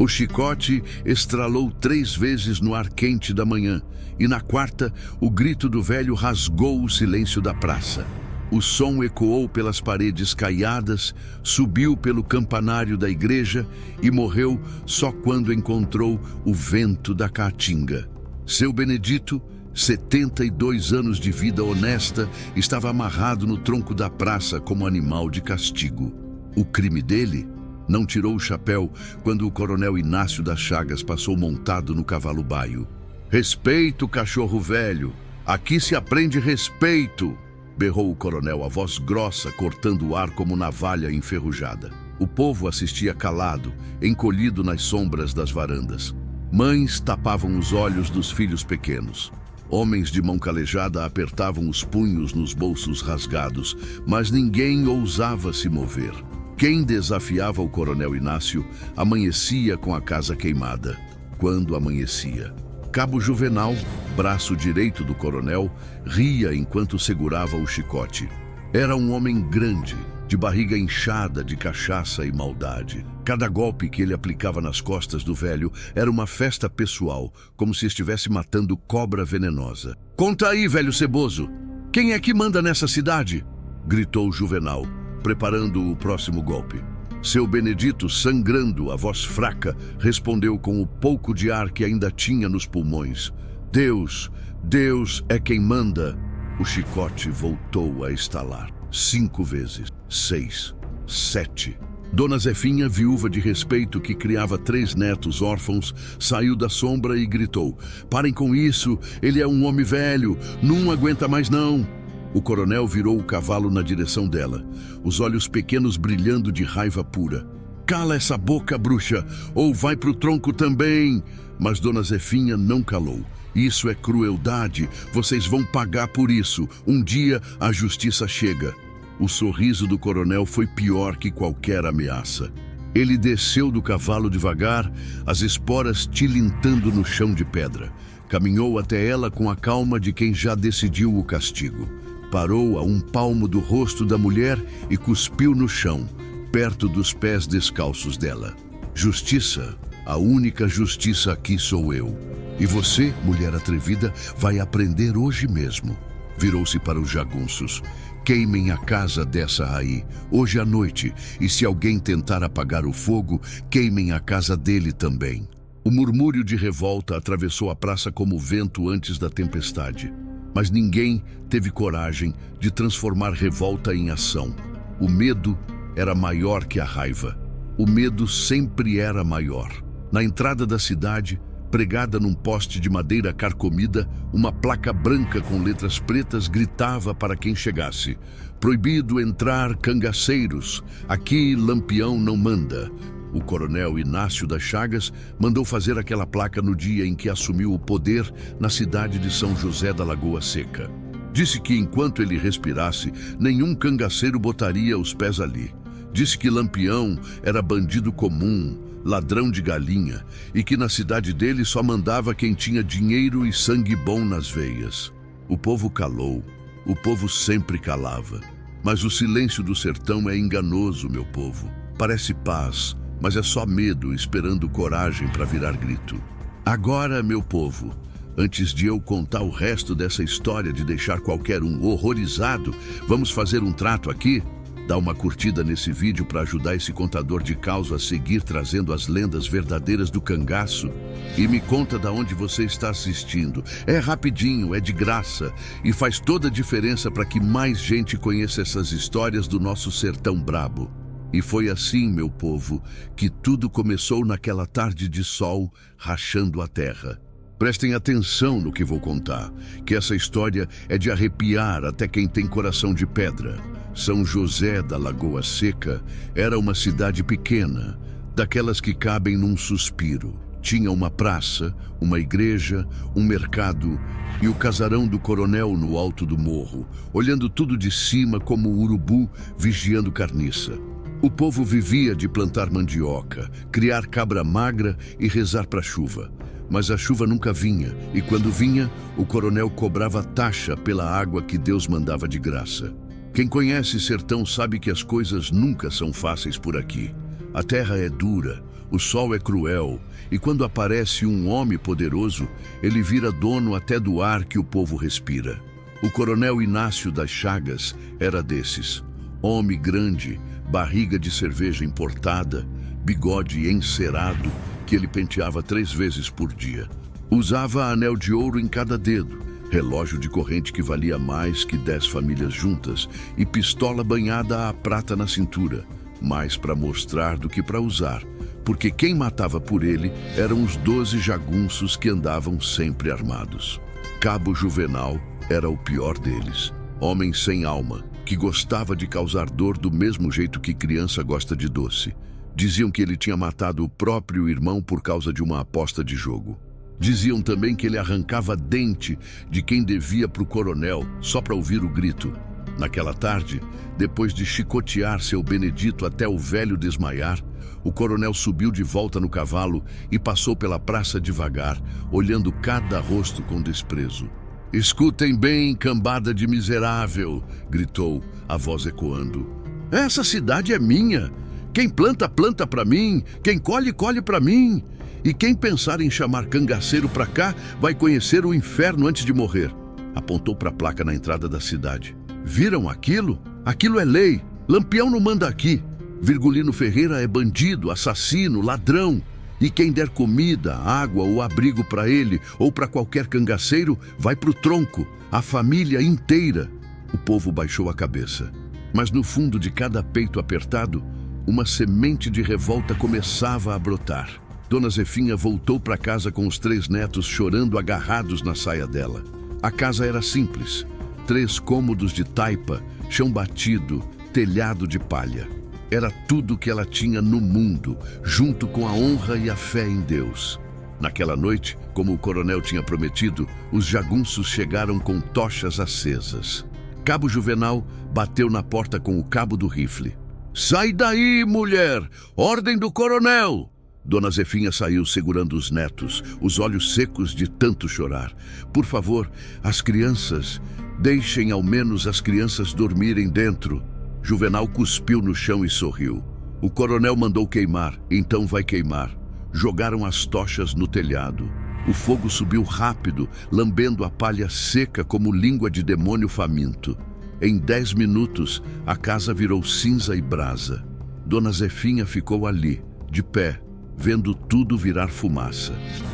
O chicote estralou 3 vezes no ar quente da manhã, e na quarta, o grito do velho rasgou o silêncio da praça. O som ecoou pelas paredes caiadas, subiu pelo campanário da igreja e morreu só quando encontrou o vento da caatinga. Seu Benedito, 72 anos de vida honesta, estava amarrado no tronco da praça como animal de castigo. O crime dele? Não tirou o chapéu quando o coronel Inácio das Chagas passou montado no cavalo baio. "Respeito, cachorro velho! Aqui se aprende respeito!" berrou o coronel, a voz grossa cortando o ar como navalha enferrujada. O povo assistia calado, encolhido nas sombras das varandas. Mães tapavam os olhos dos filhos pequenos. Homens de mão calejada apertavam os punhos nos bolsos rasgados, mas ninguém ousava se mover. Quem desafiava o coronel Inácio amanhecia com a casa queimada. Quando amanhecia, Cabo Juvenal, braço direito do coronel, ria enquanto segurava o chicote. Era um homem grande, de barriga inchada de cachaça e maldade. Cada golpe que ele aplicava nas costas do velho era uma festa pessoal, como se estivesse matando cobra venenosa. "Conta aí, velho ceboso! Quem é que manda nessa cidade?" gritou Juvenal, preparando o próximo golpe. Seu Benedito, sangrando, a voz fraca, respondeu com o pouco de ar que ainda tinha nos pulmões: "Deus, Deus é quem manda." O chicote voltou a estalar. 5 vezes, 6, 7. Dona Zefinha, viúva de respeito que criava 3 netos órfãos, saiu da sombra e gritou: "Parem com isso, ele é um homem velho, não aguenta mais não." O coronel virou o cavalo na direção dela, os olhos pequenos brilhando de raiva pura. "Cala essa boca, bruxa, ou vai pro tronco também!" Mas Dona Zefinha não calou. "Isso é crueldade, vocês vão pagar por isso. Um dia a justiça chega." O sorriso do coronel foi pior que qualquer ameaça. Ele desceu do cavalo devagar, as esporas tilintando no chão de pedra. Caminhou até ela com a calma de quem já decidiu o castigo. Parou a 1 palmo do rosto da mulher e cuspiu no chão, perto dos pés descalços dela. "Justiça, a única justiça aqui sou eu. E você, mulher atrevida, vai aprender hoje mesmo." Virou-se para os jagunços. "Queimem a casa dessa aí, hoje à noite, e se alguém tentar apagar o fogo, queimem a casa dele também." O murmúrio de revolta atravessou a praça como vento antes da tempestade. Mas ninguém teve coragem de transformar revolta em ação. O medo era maior que a raiva. O medo sempre era maior. Na entrada da cidade, pregada num poste de madeira carcomida, uma placa branca com letras pretas gritava para quem chegasse: "Proibido entrar cangaceiros, aqui Lampião não manda." O coronel Inácio das Chagas mandou fazer aquela placa no dia em que assumiu o poder na cidade de São José da Lagoa Seca. Disse que enquanto ele respirasse, nenhum cangaceiro botaria os pés ali. Disse que Lampião era bandido comum, ladrão de galinha, e que na cidade dele só mandava quem tinha dinheiro e sangue bom nas veias. O povo calou. O povo sempre calava. Mas o silêncio do sertão é enganoso, meu povo. Parece paz, mas é só medo esperando coragem para virar grito. Agora, meu povo, antes de eu contar o resto dessa história de deixar qualquer um horrorizado, vamos fazer um trato aqui? Dá uma curtida nesse vídeo para ajudar esse contador de caos a seguir trazendo as lendas verdadeiras do cangaço. E me conta da onde você está assistindo. É rapidinho, é de graça e faz toda a diferença para que mais gente conheça essas histórias do nosso sertão brabo. E foi assim, meu povo, que tudo começou naquela tarde de sol rachando a terra. Prestem atenção no que vou contar, que essa história é de arrepiar até quem tem coração de pedra. São José da Lagoa Seca era uma cidade pequena, daquelas que cabem num suspiro. Tinha uma praça, uma igreja, um mercado e o casarão do coronel no alto do morro, olhando tudo de cima como o urubu vigiando carniça. O povo vivia de plantar mandioca, criar cabra magra e rezar para a chuva. Mas a chuva nunca vinha, e quando vinha, o coronel cobrava taxa pela água que Deus mandava de graça. Quem conhece sertão sabe que as coisas nunca são fáceis por aqui. A terra é dura, O sol é cruel, e quando aparece um homem poderoso, ele vira dono até do ar que o povo respira. O coronel Inácio das Chagas era desses. Homem grande, barriga de cerveja importada, bigode encerado, que ele penteava 3 vezes por dia. Usava anel de ouro em cada dedo, relógio de corrente que valia mais que 10 famílias juntas e pistola banhada a prata na cintura, mais para mostrar do que para usar, porque quem matava por ele eram os 12 jagunços que andavam sempre armados. Cabo Juvenal era o pior deles. Homem sem alma, que gostava de causar dor do mesmo jeito que criança gosta de doce. Diziam que ele tinha matado o próprio irmão por causa de uma aposta de jogo. Diziam também que ele arrancava dente de quem devia para o coronel só para ouvir o grito. Naquela tarde, depois de chicotear seu Benedito até o velho desmaiar, o coronel subiu de volta no cavalo e passou pela praça devagar, olhando cada rosto com desprezo. "Escutem bem, cambada de miserável", gritou, a voz ecoando. "Essa cidade é minha. Quem planta, planta para mim. Quem colhe, colhe para mim. E quem pensar em chamar cangaceiro para cá, vai conhecer o inferno antes de morrer." Apontou para a placa na entrada da cidade. "Viram aquilo? Aquilo é lei. Lampião não manda aqui. Virgulino Ferreira é bandido, assassino, ladrão. E quem der comida, água ou abrigo para ele ou para qualquer cangaceiro, vai pro tronco, a família inteira." O povo baixou a cabeça. Mas no fundo de cada peito apertado, uma semente de revolta começava a brotar. Dona Zefinha voltou para casa com os 3 netos chorando agarrados na saia dela. A casa era simples. 3 cômodos de taipa, chão batido, telhado de palha. Era tudo que ela tinha no mundo, junto com a honra e a fé em Deus. Naquela noite, como o coronel tinha prometido, os jagunços chegaram com tochas acesas. Cabo Juvenal bateu na porta com o cabo do rifle. "Sai daí, mulher! Ordem do coronel!" Dona Zefinha saiu segurando os netos, os olhos secos de tanto chorar. "Por favor, as crianças, deixem ao menos as crianças dormirem dentro." Juvenal cuspiu no chão e sorriu. "O coronel mandou queimar, então vai queimar." Jogaram as tochas no telhado. O fogo subiu rápido, lambendo a palha seca como língua de demônio faminto. Em 10 minutos, a casa virou cinza e brasa. Dona Zefinha ficou ali, de pé, vendo tudo virar fumaça.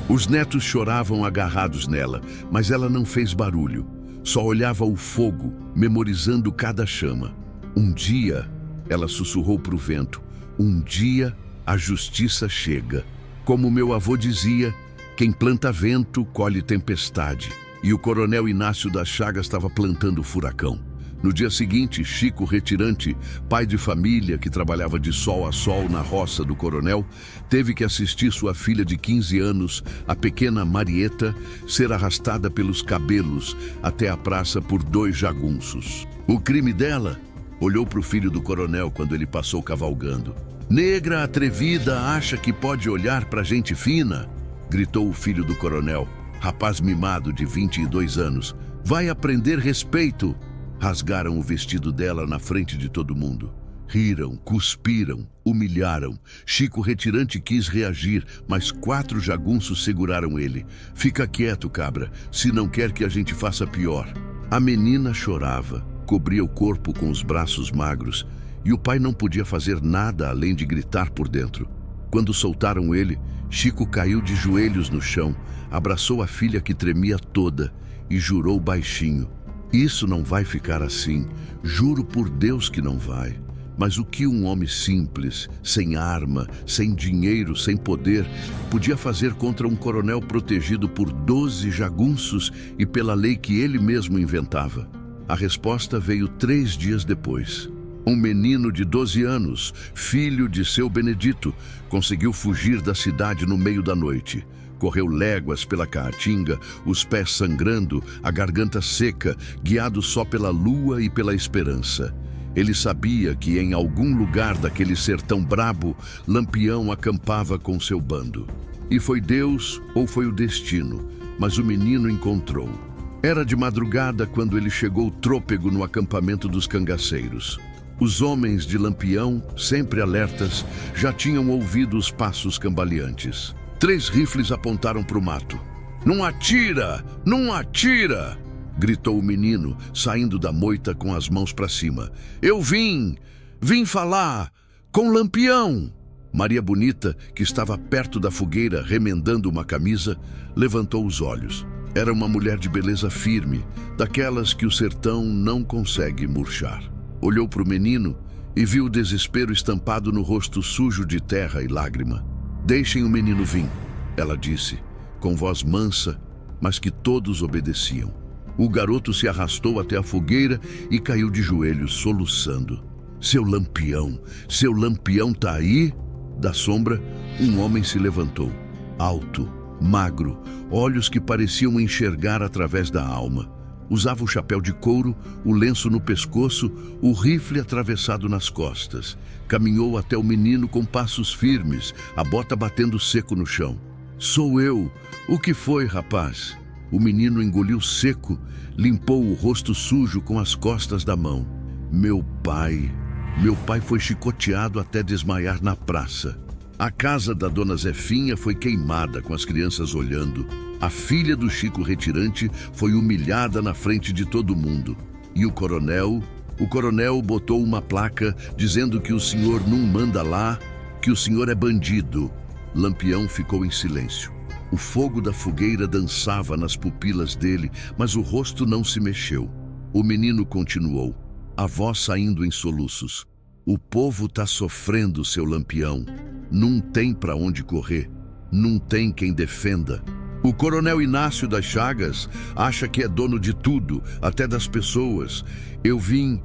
Os netos choravam agarrados nela, mas ela não fez barulho. Só olhava o fogo, memorizando cada chama. "Um dia", ela sussurrou para o vento, "um dia a justiça chega. Como meu avô dizia, quem planta vento, colhe tempestade." E o coronel Inácio das Chagas estava plantando furacão. No dia seguinte, Chico Retirante, pai de família que trabalhava de sol a sol na roça do coronel, teve que assistir sua filha de 15 anos, a pequena Marieta, ser arrastada pelos cabelos até a praça por 2 jagunços. O crime dela? Olhou para o filho do coronel quando ele passou cavalgando. "Negra atrevida acha que pode olhar para gente fina?" gritou o filho do coronel, rapaz mimado de 22 anos. "Vai aprender respeito." Rasgaram o vestido dela na frente de todo mundo. Riram, cuspiram, humilharam. Chico Retirante quis reagir, mas 4 jagunços seguraram ele. "Fica quieto, cabra, se não quer que a gente faça pior." A menina chorava, cobria o corpo com os braços magros, e o pai não podia fazer nada além de gritar por dentro. Quando soltaram ele, Chico caiu de joelhos no chão, abraçou a filha que tremia toda e jurou baixinho: "Isso não vai ficar assim. Juro por Deus que não vai." Mas o que um homem simples, sem arma, sem dinheiro, sem poder, podia fazer contra um coronel protegido por 12 jagunços e pela lei que ele mesmo inventava? A resposta veio 3 dias depois. Um menino de 12 anos, filho de seu Benedito, conseguiu fugir da cidade no meio da noite. Correu léguas pela caatinga, os pés sangrando, a garganta seca, guiado só pela lua e pela esperança. Ele sabia que em algum lugar daquele sertão brabo, Lampião acampava com seu bando. E foi Deus ou foi o destino, mas o menino encontrou. Era de madrugada quando ele chegou trôpego no acampamento dos cangaceiros. Os homens de Lampião, sempre alertas, já tinham ouvido os passos cambaleantes. 3 rifles apontaram para o mato. "Não atira! Não atira!" gritou o menino, saindo da moita com as mãos para cima. "Eu vim falar com Lampião!" Maria Bonita, que estava perto da fogueira remendando uma camisa, levantou os olhos. Era uma mulher de beleza firme, daquelas que o sertão não consegue murchar. Olhou para o menino e viu o desespero estampado no rosto sujo de terra e lágrima. "Deixem o menino vir", ela disse, com voz mansa, mas que todos obedeciam. O garoto se arrastou até a fogueira e caiu de joelhos, soluçando. Seu Lampião tá aí?" Da sombra, um homem se levantou, alto, magro, olhos que pareciam enxergar através da alma. Usava o chapéu de couro, o lenço no pescoço, o rifle atravessado nas costas. Caminhou até o menino com passos firmes, a bota batendo seco no chão. "Sou eu. O que foi, rapaz?" O menino engoliu seco, limpou o rosto sujo com as costas da mão. Meu pai foi chicoteado até desmaiar na praça. A casa da dona Zefinha foi queimada com as crianças olhando. A filha do Chico Retirante foi humilhada na frente de todo mundo. E o coronel botou uma placa dizendo que o senhor não manda lá, que o senhor é bandido. Lampião ficou em silêncio. O fogo da fogueira dançava nas pupilas dele, mas o rosto não se mexeu. O menino continuou, a voz saindo em soluços. "O povo tá sofrendo, seu Lampião. Não tem para onde correr. Não tem quem defenda. O coronel Inácio das Chagas acha que é dono de tudo, até das pessoas. Eu vim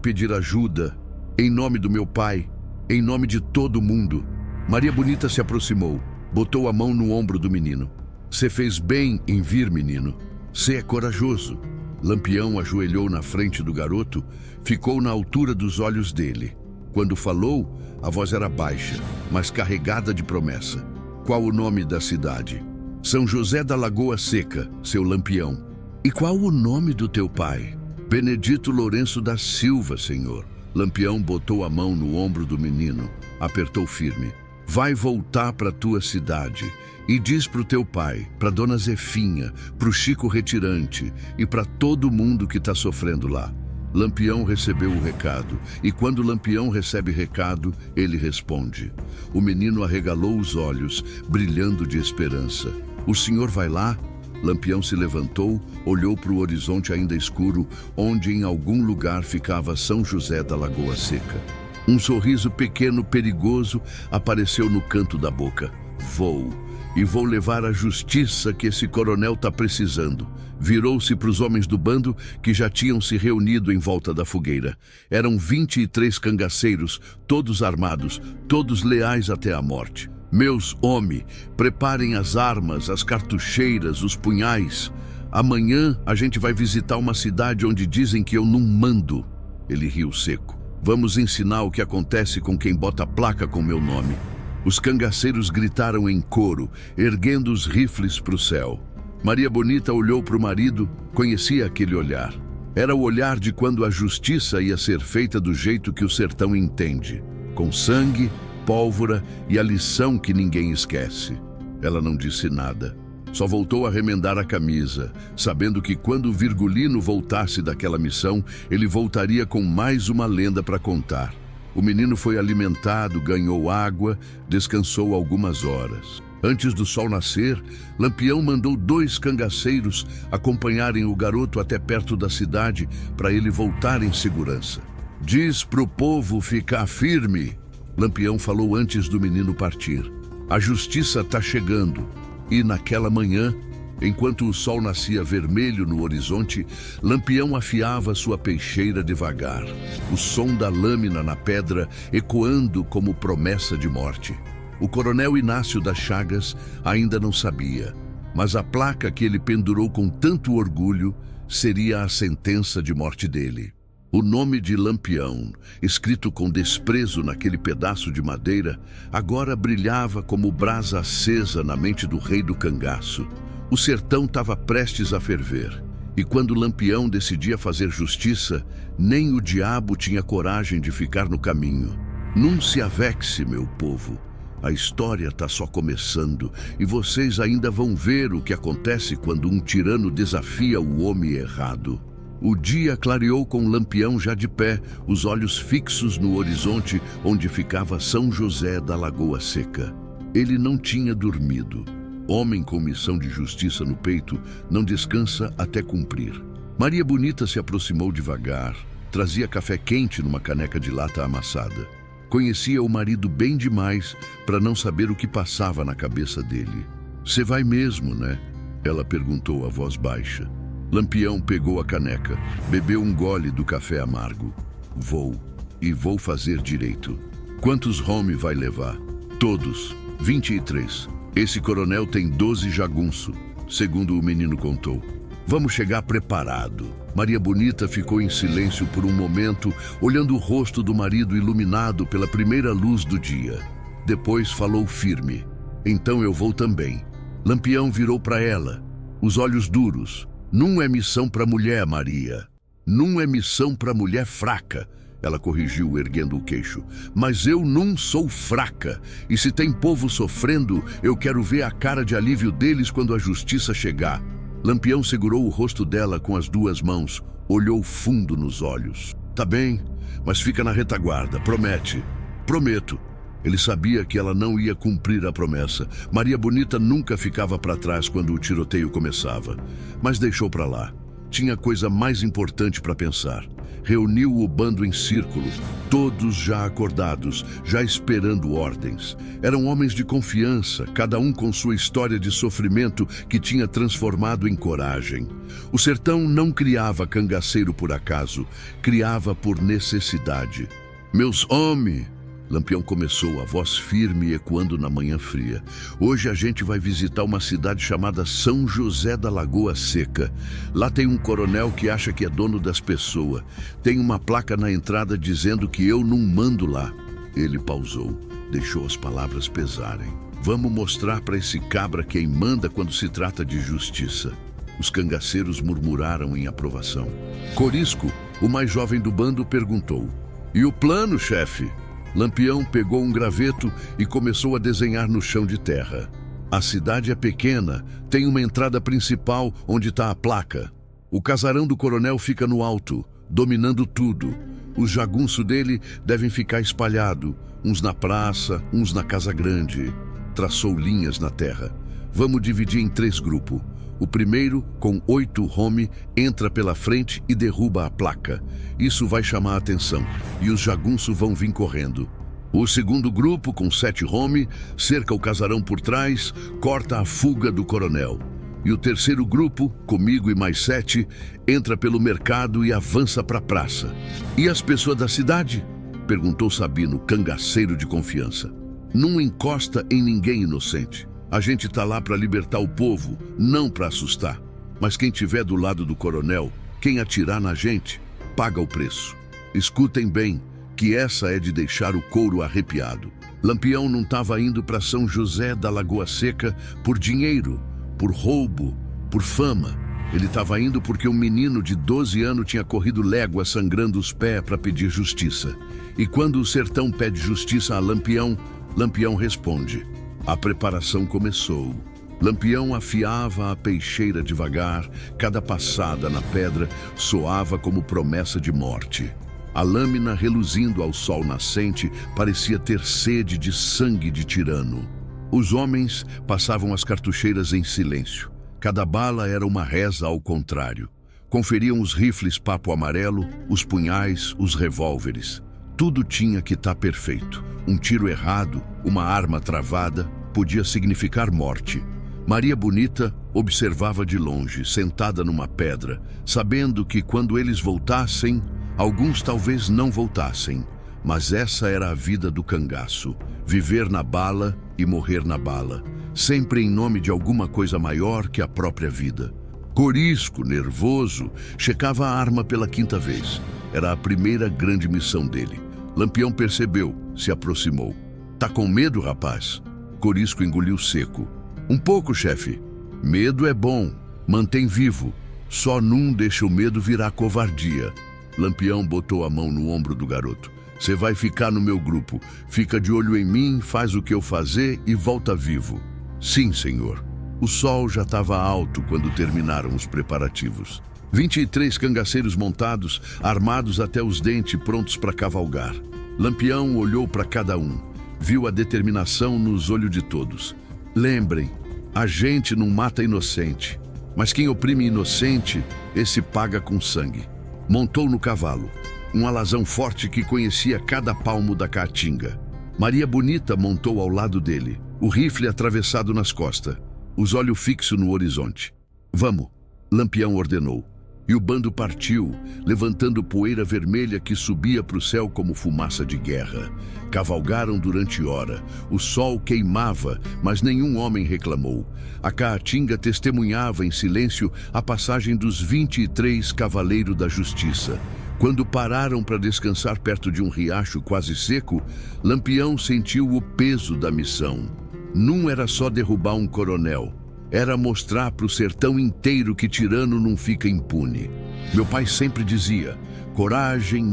pedir ajuda, em nome do meu pai, em nome de todo mundo." Maria Bonita se aproximou, botou a mão no ombro do menino. "Você fez bem em vir, menino. Você é corajoso." Lampião ajoelhou na frente do garoto, ficou na altura dos olhos dele. Quando falou, a voz era baixa, mas carregada de promessa. "Qual o nome da cidade?" "São José da Lagoa Seca, seu Lampião." "E qual o nome do teu pai?" "Benedito Lourenço da Silva, senhor." Lampião botou a mão no ombro do menino, apertou firme. "Vai voltar para tua cidade e diz pro teu pai, pra dona Zefinha, pro Chico Retirante e para todo mundo que tá sofrendo lá." Lampião recebeu o recado, e quando Lampião recebe recado, ele responde. O menino arregalou os olhos, brilhando de esperança. "O senhor vai lá?" Lampião se levantou, olhou para o horizonte ainda escuro, onde em algum lugar ficava São José da Lagoa Seca. Um sorriso pequeno, perigoso, apareceu no canto da boca. "Vou, e vou levar a justiça que esse coronel tá precisando." Virou-se para os homens do bando que já tinham se reunido em volta da fogueira. Eram 23 cangaceiros, todos armados, todos leais até a morte. "Meus homens, preparem as armas, as cartucheiras, os punhais. Amanhã a gente vai visitar uma cidade onde dizem que eu não mando." Ele riu seco. "Vamos ensinar o que acontece com quem bota placa com meu nome." Os cangaceiros gritaram em coro, erguendo os rifles para o céu. Maria Bonita olhou para o marido, conhecia aquele olhar. Era o olhar de quando a justiça ia ser feita do jeito que o sertão entende, com sangue, pólvora e a lição que ninguém esquece. Ela não disse nada, só voltou a remendar a camisa, sabendo que quando o Virgulino voltasse daquela missão, ele voltaria com mais uma lenda para contar. O menino foi alimentado, ganhou água, descansou algumas horas. Antes do sol nascer, Lampião mandou 2 cangaceiros acompanharem o garoto até perto da cidade para ele voltar em segurança. "Diz pro povo ficar firme", Lampião falou antes do menino partir. "A justiça tá chegando." E naquela manhã, enquanto o sol nascia vermelho no horizonte, Lampião afiava sua peixeira devagar, o som da lâmina na pedra ecoando como promessa de morte. O coronel Inácio das Chagas ainda não sabia, mas a placa que ele pendurou com tanto orgulho seria a sentença de morte dele. O nome de Lampião, escrito com desprezo naquele pedaço de madeira, agora brilhava como brasa acesa na mente do rei do cangaço. O sertão estava prestes a ferver. E quando Lampião decidia fazer justiça, nem o diabo tinha coragem de ficar no caminho. Não se avexe, meu povo. A história está só começando e vocês ainda vão ver o que acontece quando um tirano desafia o homem errado. O dia clareou com Lampião já de pé, os olhos fixos no horizonte onde ficava São José da Lagoa Seca. Ele não tinha dormido. Homem com missão de justiça no peito não descansa até cumprir. Maria Bonita se aproximou devagar, trazia café quente numa caneca de lata amassada. Conhecia o marido bem demais para não saber o que passava na cabeça dele. "Você vai mesmo, né?" ela perguntou a voz baixa. Lampião pegou a caneca, bebeu um gole do café amargo. "Vou, e vou fazer direito." "Quantos home vai levar?" "Todos, 23. Esse coronel tem 12 jagunço, segundo o menino contou. Vamos chegar preparado." Maria Bonita ficou em silêncio por um momento, olhando o rosto do marido iluminado pela primeira luz do dia. Depois falou firme: "Então eu vou também." Lampião virou para ela, os olhos duros. "Não é missão para mulher, Maria. Não é missão para mulher fraca." Ela corrigiu, erguendo o queixo. "Mas eu não sou fraca. E se tem povo sofrendo, eu quero ver a cara de alívio deles quando a justiça chegar." Lampião segurou o rosto dela com as duas mãos, olhou fundo nos olhos. "Tá bem, mas fica na retaguarda, promete." "Prometo." Ele sabia que ela não ia cumprir a promessa. Maria Bonita nunca ficava para trás quando o tiroteio começava, mas deixou para lá. Tinha coisa mais importante para pensar. Reuniu o bando em círculo, todos já acordados, já esperando ordens. Eram homens de confiança, cada um com sua história de sofrimento que tinha transformado em coragem. O sertão não criava cangaceiro por acaso, criava por necessidade. "Meus homens," Lampião começou, a voz firme ecoando na manhã fria. "Hoje a gente vai visitar uma cidade chamada São José da Lagoa Seca. Lá tem um coronel que acha que é dono das pessoas. Tem uma placa na entrada dizendo que eu não mando lá." Ele pausou, deixou as palavras pesarem. "Vamos mostrar para esse cabra quem manda quando se trata de justiça." Os cangaceiros murmuraram em aprovação. Corisco, o mais jovem do bando, perguntou: "E o plano, chefe?" Lampião pegou um graveto e começou a desenhar no chão de terra. "A cidade é pequena, tem uma entrada principal onde está a placa. O casarão do coronel fica no alto, dominando tudo. Os jagunços dele devem ficar espalhados, uns na praça, uns na casa grande." Traçou linhas na terra. "Vamos dividir em 3 grupos. O primeiro, com 8 home, entra pela frente e derruba a placa. Isso vai chamar a atenção, e os jagunços vão vir correndo. O segundo grupo, com 7 home, cerca o casarão por trás, corta a fuga do coronel. E o terceiro grupo, comigo e mais 7, entra pelo mercado e avança para a praça." "E as pessoas da cidade?" perguntou Sabino, cangaceiro de confiança. "Não encosta em ninguém inocente. A gente tá lá para libertar o povo, não para assustar. Mas quem tiver do lado do coronel, quem atirar na gente, paga o preço. Escutem bem, que essa é de deixar o couro arrepiado." Lampião não estava indo para São José da Lagoa Seca por dinheiro, por roubo, por fama. Ele estava indo porque um menino de 12 anos tinha corrido léguas sangrando os pés para pedir justiça. E quando o sertão pede justiça a Lampião, Lampião responde. A preparação começou. Lampião afiava a peixeira devagar, cada passada na pedra soava como promessa de morte. A lâmina, reluzindo ao sol nascente, parecia ter sede de sangue de tirano. Os homens passavam as cartucheiras em silêncio. Cada bala era uma reza ao contrário. Conferiam os rifles papo amarelo, os punhais, os revólveres. Tudo tinha que estar perfeito. Um tiro errado, uma arma travada, podia significar morte. Maria Bonita observava de longe, sentada numa pedra, sabendo que quando eles voltassem, alguns talvez não voltassem. Mas essa era a vida do cangaço, viver na bala e morrer na bala, sempre em nome de alguma coisa maior que a própria vida. Corisco, nervoso, checava a arma pela 5ª vez. Era a primeira grande missão dele. Lampião percebeu, se aproximou. Tá com medo, rapaz? Corisco engoliu seco. Um pouco, chefe. Medo é bom, mantém vivo. Só num deixa o medo virar covardia. Lampião botou a mão no ombro do garoto. Você vai ficar no meu grupo. Fica de olho em mim, faz o que eu fazer e volta vivo. Sim, senhor. O sol já estava alto quando terminaram os preparativos. 23 cangaceiros montados, armados até os dentes, prontos para cavalgar. Lampião olhou para cada um. Viu a determinação nos olhos de todos. Lembrem, a gente não mata inocente. Mas quem oprime inocente, esse paga com sangue. Montou no cavalo, um alazão forte que conhecia cada palmo da caatinga. Maria Bonita montou ao lado dele, o rifle atravessado nas costas, os olhos fixos no horizonte. Vamos, Lampião ordenou. E o bando partiu, levantando poeira vermelha que subia para o céu como fumaça de guerra. Cavalgaram durante hora. O sol queimava, mas nenhum homem reclamou. A caatinga testemunhava em silêncio a passagem dos 23 cavaleiros da justiça. Quando pararam para descansar perto de um riacho quase seco, Lampião sentiu o peso da missão. Não era só derrubar um coronel. Era mostrar para o sertão inteiro que tirano não fica impune. Meu pai sempre dizia, coragem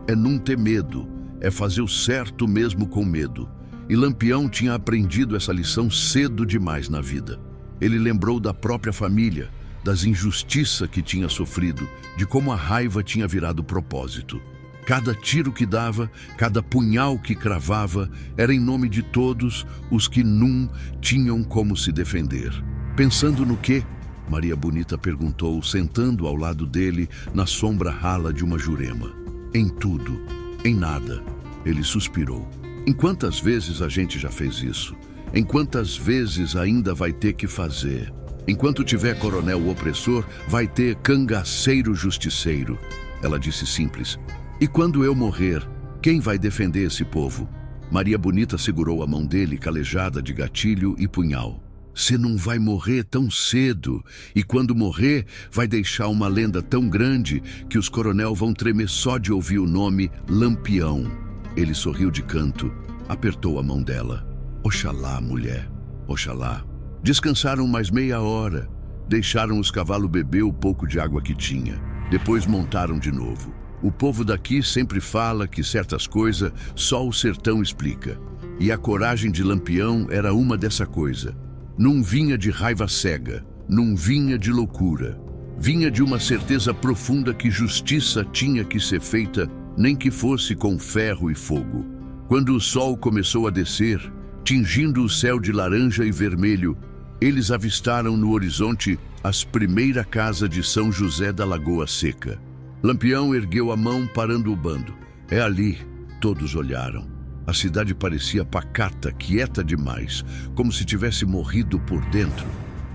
é não ter medo, é fazer o certo mesmo com medo. E Lampião tinha aprendido essa lição cedo demais na vida. Ele lembrou da própria família, das injustiças que tinha sofrido, de como a raiva tinha virado propósito. Cada tiro que dava, cada punhal que cravava, era em nome de todos os que não tinham como se defender. Pensando no quê? Maria Bonita perguntou, sentando ao lado dele na sombra rala de uma jurema. Em tudo, em nada. Ele suspirou. Em quantas vezes a gente já fez isso? Em quantas vezes ainda vai ter que fazer? Enquanto tiver coronel opressor, vai ter cangaceiro justiceiro. Ela disse simples. E quando eu morrer, quem vai defender esse povo? Maria Bonita segurou a mão dele, calejada de gatilho e punhal. Você não vai morrer tão cedo, e quando morrer, vai deixar uma lenda tão grande que os coronel vão tremer só de ouvir o nome Lampião. Ele sorriu de canto, apertou a mão dela. Oxalá, mulher, oxalá. Descansaram mais meia hora, deixaram os cavalos beber o pouco de água que tinha. Depois montaram de novo. O povo daqui sempre fala que certas coisas só o sertão explica. E a coragem de Lampião era uma dessa coisa. Não vinha de raiva cega, não vinha de loucura. Vinha de uma certeza profunda que justiça tinha que ser feita, nem que fosse com ferro e fogo. Quando o sol começou a descer, tingindo o céu de laranja e vermelho, eles avistaram no horizonte as primeiras casas de São José da Lagoa Seca. Lampião ergueu a mão parando o bando. É ali, todos olharam. A cidade parecia pacata, quieta demais, como se tivesse morrido por dentro.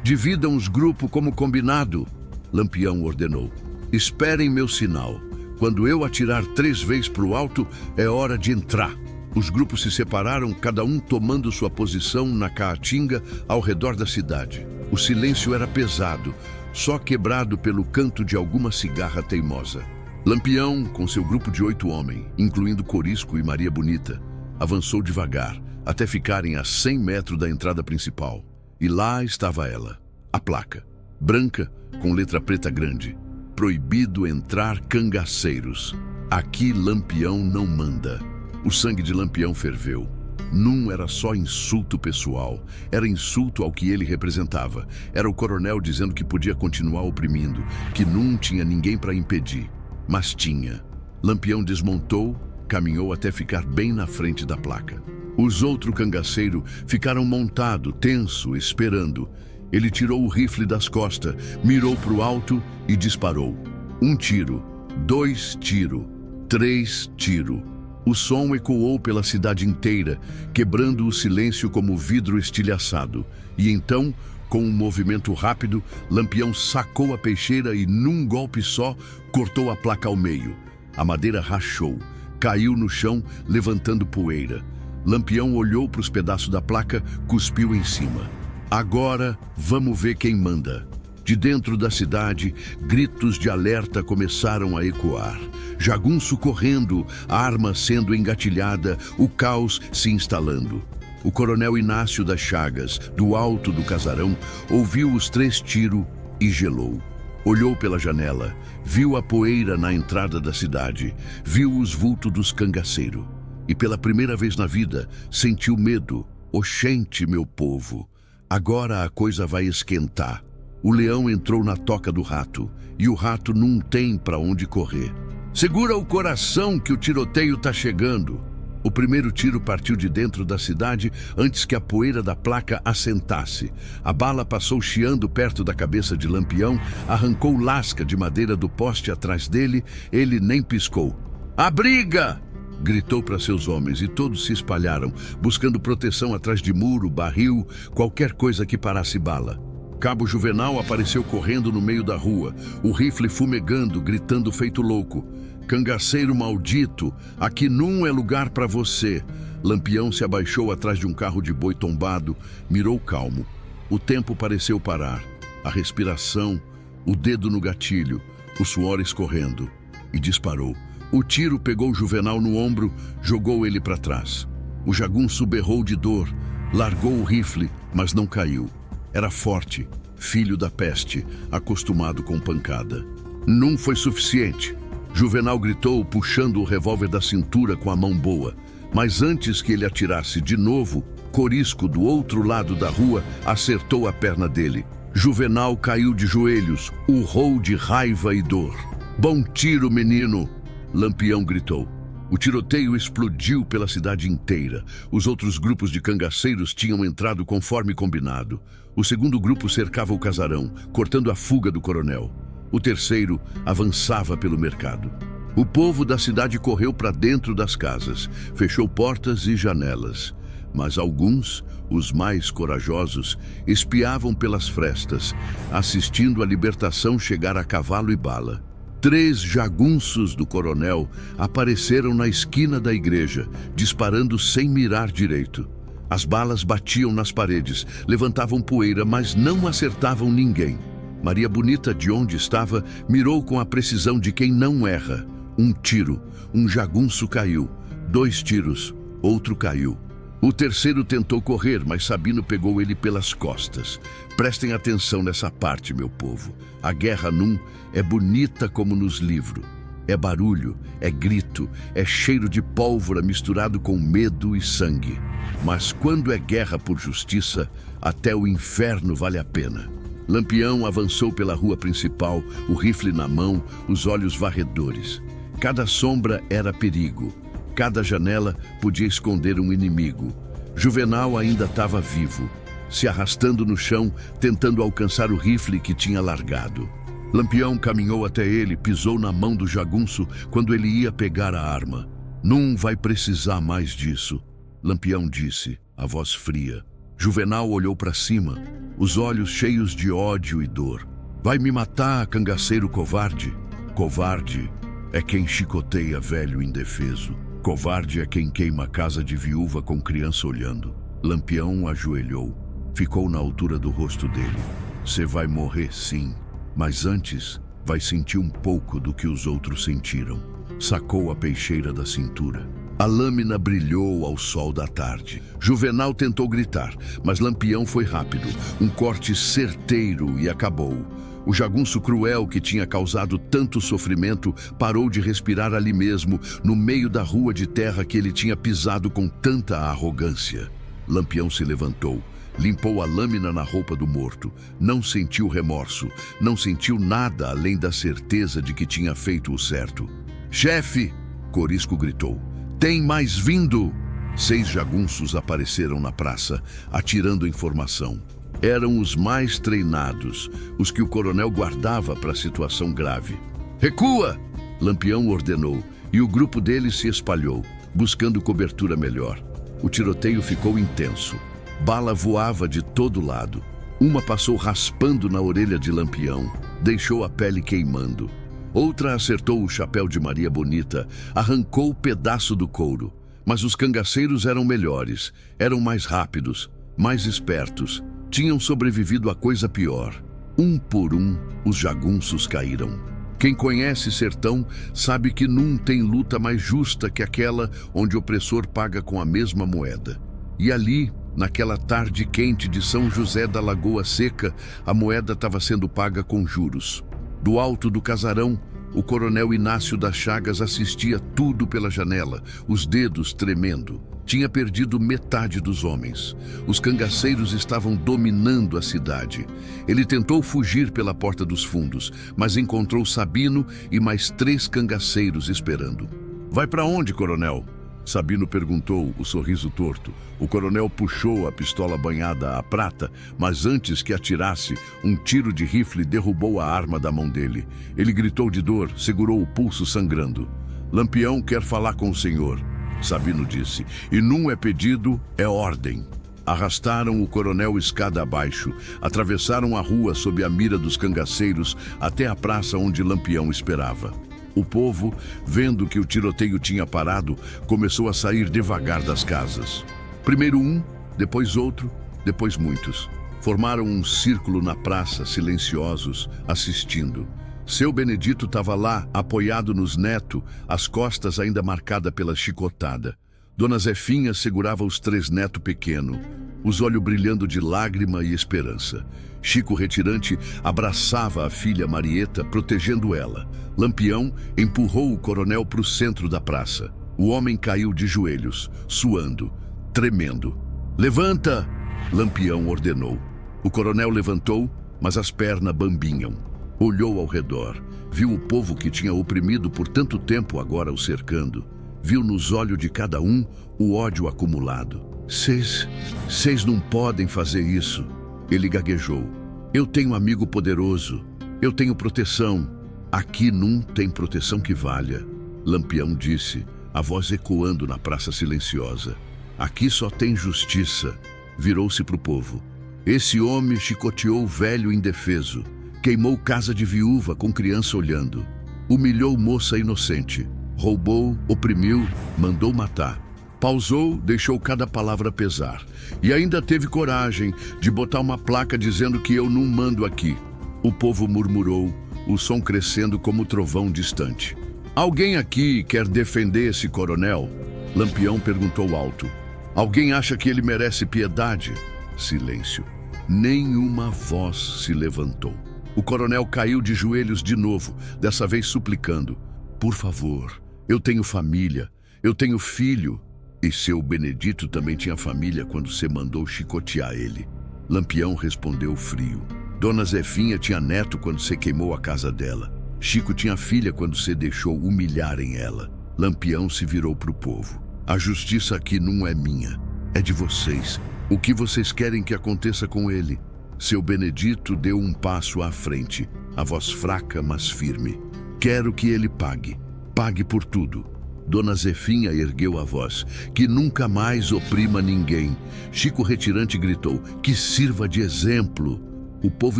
Dividam os grupos como combinado, Lampião ordenou. Esperem meu sinal. Quando eu atirar 3 vezes para o alto, é hora de entrar. Os grupos se separaram, cada um tomando sua posição na caatinga ao redor da cidade. O silêncio era pesado, só quebrado pelo canto de alguma cigarra teimosa. Lampião, com seu grupo de 8 homens, incluindo Corisco e Maria Bonita, avançou devagar, até ficarem a 100 metros da entrada principal. E lá estava ela, a placa, branca, com letra preta grande. Proibido entrar cangaceiros. Aqui Lampião não manda. O sangue de Lampião ferveu. Não era só insulto pessoal, era insulto ao que ele representava. Era o coronel dizendo que podia continuar oprimindo, que não tinha ninguém para impedir. Mas tinha. Lampião desmontou, caminhou até ficar bem na frente da placa. Os outros cangaceiros ficaram montados, tenso, esperando. Ele tirou o rifle das costas, mirou para o alto e disparou. 1 tiro, 2 tiros, 3 tiros. O som ecoou pela cidade inteira, quebrando o silêncio como vidro estilhaçado. E então, com um movimento rápido, Lampião sacou a peixeira e, num golpe só, cortou a placa ao meio. A madeira rachou, caiu no chão, levantando poeira. Lampião olhou para os pedaços da placa, cuspiu em cima. Agora, vamos ver quem manda. De dentro da cidade, gritos de alerta começaram a ecoar. Jagunço correndo, a arma sendo engatilhada, o caos se instalando. O coronel Inácio das Chagas, do alto do casarão, ouviu os 3 tiros e gelou. Olhou pela janela, viu a poeira na entrada da cidade, viu os vultos dos cangaceiros. E pela primeira vez na vida, sentiu medo. Oxente, meu povo, agora a coisa vai esquentar. O leão entrou na toca do rato, e o rato não tem para onde correr. Segura o coração que o tiroteio tá chegando. O primeiro tiro partiu de dentro da cidade antes que a poeira da placa assentasse. A bala passou chiando perto da cabeça de Lampião, arrancou lasca de madeira do poste atrás dele, ele nem piscou. "A briga!" gritou para seus homens e todos se espalharam, buscando proteção atrás de muro, barril, qualquer coisa que parasse bala. Cabo Juvenal apareceu correndo no meio da rua, o rifle fumegando, gritando feito louco. "Cangaceiro maldito, aqui não é lugar para você." Lampião se abaixou atrás de um carro de boi tombado, mirou calmo. O tempo pareceu parar, a respiração, o dedo no gatilho, o suor escorrendo, e disparou. O tiro pegou Juvenal no ombro, jogou ele para trás. O jagunço berrou de dor, largou o rifle, mas não caiu. Era forte, filho da peste, acostumado com pancada. Não foi suficiente. Juvenal gritou, puxando o revólver da cintura com a mão boa. Mas antes que ele atirasse de novo, Corisco, do outro lado da rua, acertou a perna dele. Juvenal caiu de joelhos, urrou de raiva e dor. "Bom tiro, menino!" Lampião gritou. O tiroteio explodiu pela cidade inteira. Os outros grupos de cangaceiros tinham entrado conforme combinado. O segundo grupo cercava o casarão, cortando a fuga do coronel. O terceiro avançava pelo mercado. O povo da cidade correu para dentro das casas, fechou portas e janelas. Mas alguns, os mais corajosos, espiavam pelas frestas, assistindo a libertação chegar a cavalo e bala. 3 jagunços do coronel apareceram na esquina da igreja, disparando sem mirar direito. As balas batiam nas paredes, levantavam poeira, mas não acertavam ninguém. Maria Bonita, de onde estava, mirou com a precisão de quem não erra. Um tiro, um jagunço caiu. 2 tiros, outro caiu. O terceiro tentou correr, mas Sabino pegou ele pelas costas. Prestem atenção nessa parte, meu povo. A guerra não é bonita como nos livros. É barulho, é grito, é cheiro de pólvora misturado com medo e sangue. Mas quando é guerra por justiça, até o inferno vale a pena. Lampião avançou pela rua principal, o rifle na mão, os olhos varredores. Cada sombra era perigo. Cada janela podia esconder um inimigo. Juvenal ainda estava vivo, se arrastando no chão, tentando alcançar o rifle que tinha largado. Lampião caminhou até ele, pisou na mão do jagunço quando ele ia pegar a arma. "Não vai precisar mais disso", Lampião disse, a voz fria. Juvenal olhou para cima, os olhos cheios de ódio e dor. "Vai me matar, cangaceiro covarde?" "Covarde é quem chicoteia velho indefeso. Covarde é quem queima a casa de viúva com criança olhando." Lampião ajoelhou, ficou na altura do rosto dele. "Você vai morrer, sim, mas antes vai sentir um pouco do que os outros sentiram." Sacou a peixeira da cintura. A lâmina brilhou ao sol da tarde. Juvenal tentou gritar, mas Lampião foi rápido. Um corte certeiro e acabou. O jagunço cruel que tinha causado tanto sofrimento parou de respirar ali mesmo, no meio da rua de terra que ele tinha pisado com tanta arrogância. Lampião se levantou, limpou a lâmina na roupa do morto. Não sentiu remorso, não sentiu nada além da certeza de que tinha feito o certo. "Chefe!" Corisco gritou. "Tem mais vindo!" 6 jagunços apareceram na praça, atirando informação. Eram os mais treinados, os que o coronel guardava para a situação grave. "Recua!" Lampião ordenou, e o grupo dele se espalhou, buscando cobertura melhor. O tiroteio ficou intenso. Bala voava de todo lado. Uma passou raspando na orelha de Lampião, deixou a pele queimando. Outra acertou o chapéu de Maria Bonita, arrancou o pedaço do couro. Mas os cangaceiros eram melhores, eram mais rápidos, mais espertos. Tinham sobrevivido a coisa pior. Um por um, os jagunços caíram. Quem conhece sertão sabe que não tem luta mais justa que aquela onde o opressor paga com a mesma moeda. E ali, naquela tarde quente de São José da Lagoa Seca, a moeda estava sendo paga com juros. Do alto do casarão, o coronel Inácio das Chagas assistia tudo pela janela, os dedos tremendo. Tinha perdido metade dos homens. Os cangaceiros estavam dominando a cidade. Ele tentou fugir pela porta dos fundos, mas encontrou Sabino e mais 3 cangaceiros esperando. "Vai para onde, coronel?" Sabino perguntou, o sorriso torto. O coronel puxou a pistola banhada à prata, mas antes que atirasse, um tiro de rifle derrubou a arma da mão dele. Ele gritou de dor, segurou o pulso sangrando. "Lampião quer falar com o senhor", Sabino disse, "e não é pedido, é ordem." Arrastaram o coronel escada abaixo, atravessaram a rua sob a mira dos cangaceiros até a praça onde Lampião esperava. O povo, vendo que o tiroteio tinha parado, começou a sair devagar das casas. Primeiro um, depois outro, depois muitos. Formaram um círculo na praça, silenciosos, assistindo. Seu Benedito estava lá, apoiado nos netos, as costas ainda marcadas pela chicotada. Dona Zefinha segurava os 3 netos pequenos, os olhos brilhando de lágrima e esperança. Chico Retirante abraçava a filha Marieta, protegendo ela. Lampião empurrou o coronel para o centro da praça. O homem caiu de joelhos, suando, tremendo. "Levanta!" Lampião ordenou. O coronel levantou, mas as pernas bambinham. Olhou ao redor, viu o povo que tinha oprimido por tanto tempo agora o cercando. Viu nos olhos de cada um o ódio acumulado. Vocês não podem fazer isso." Ele gaguejou. "Eu tenho um amigo poderoso. Eu tenho proteção. Aqui não tem proteção que valha." Lampião disse, a voz ecoando na praça silenciosa. "Aqui só tem justiça." Virou-se para o povo. "Esse homem chicoteou o velho indefeso. Queimou casa de viúva com criança olhando. Humilhou moça inocente. Roubou, oprimiu, mandou matar. Pausou, deixou cada palavra pesar. E ainda teve coragem de botar uma placa dizendo que eu não mando aqui." O povo murmurou, o som crescendo como trovão distante. "Alguém aqui quer defender esse coronel?" Lampião perguntou alto. "Alguém acha que ele merece piedade?" Silêncio. Nenhuma voz se levantou. O coronel caiu de joelhos de novo, dessa vez suplicando. "Por favor, eu tenho família, eu tenho filho." "E seu Benedito também tinha família quando você mandou chicotear ele." Lampião respondeu frio. "Dona Zefinha tinha neto quando você queimou a casa dela. Chico tinha filha quando você deixou humilharem ela." Lampião se virou para o povo. "A justiça aqui não é minha, é de vocês. O que vocês querem que aconteça com ele?" Seu Benedito deu um passo à frente, a voz fraca, mas firme. "Quero que ele pague. Pague por tudo." Dona Zefinha ergueu a voz. "Que nunca mais oprima ninguém." Chico Retirante gritou. "Que sirva de exemplo." O povo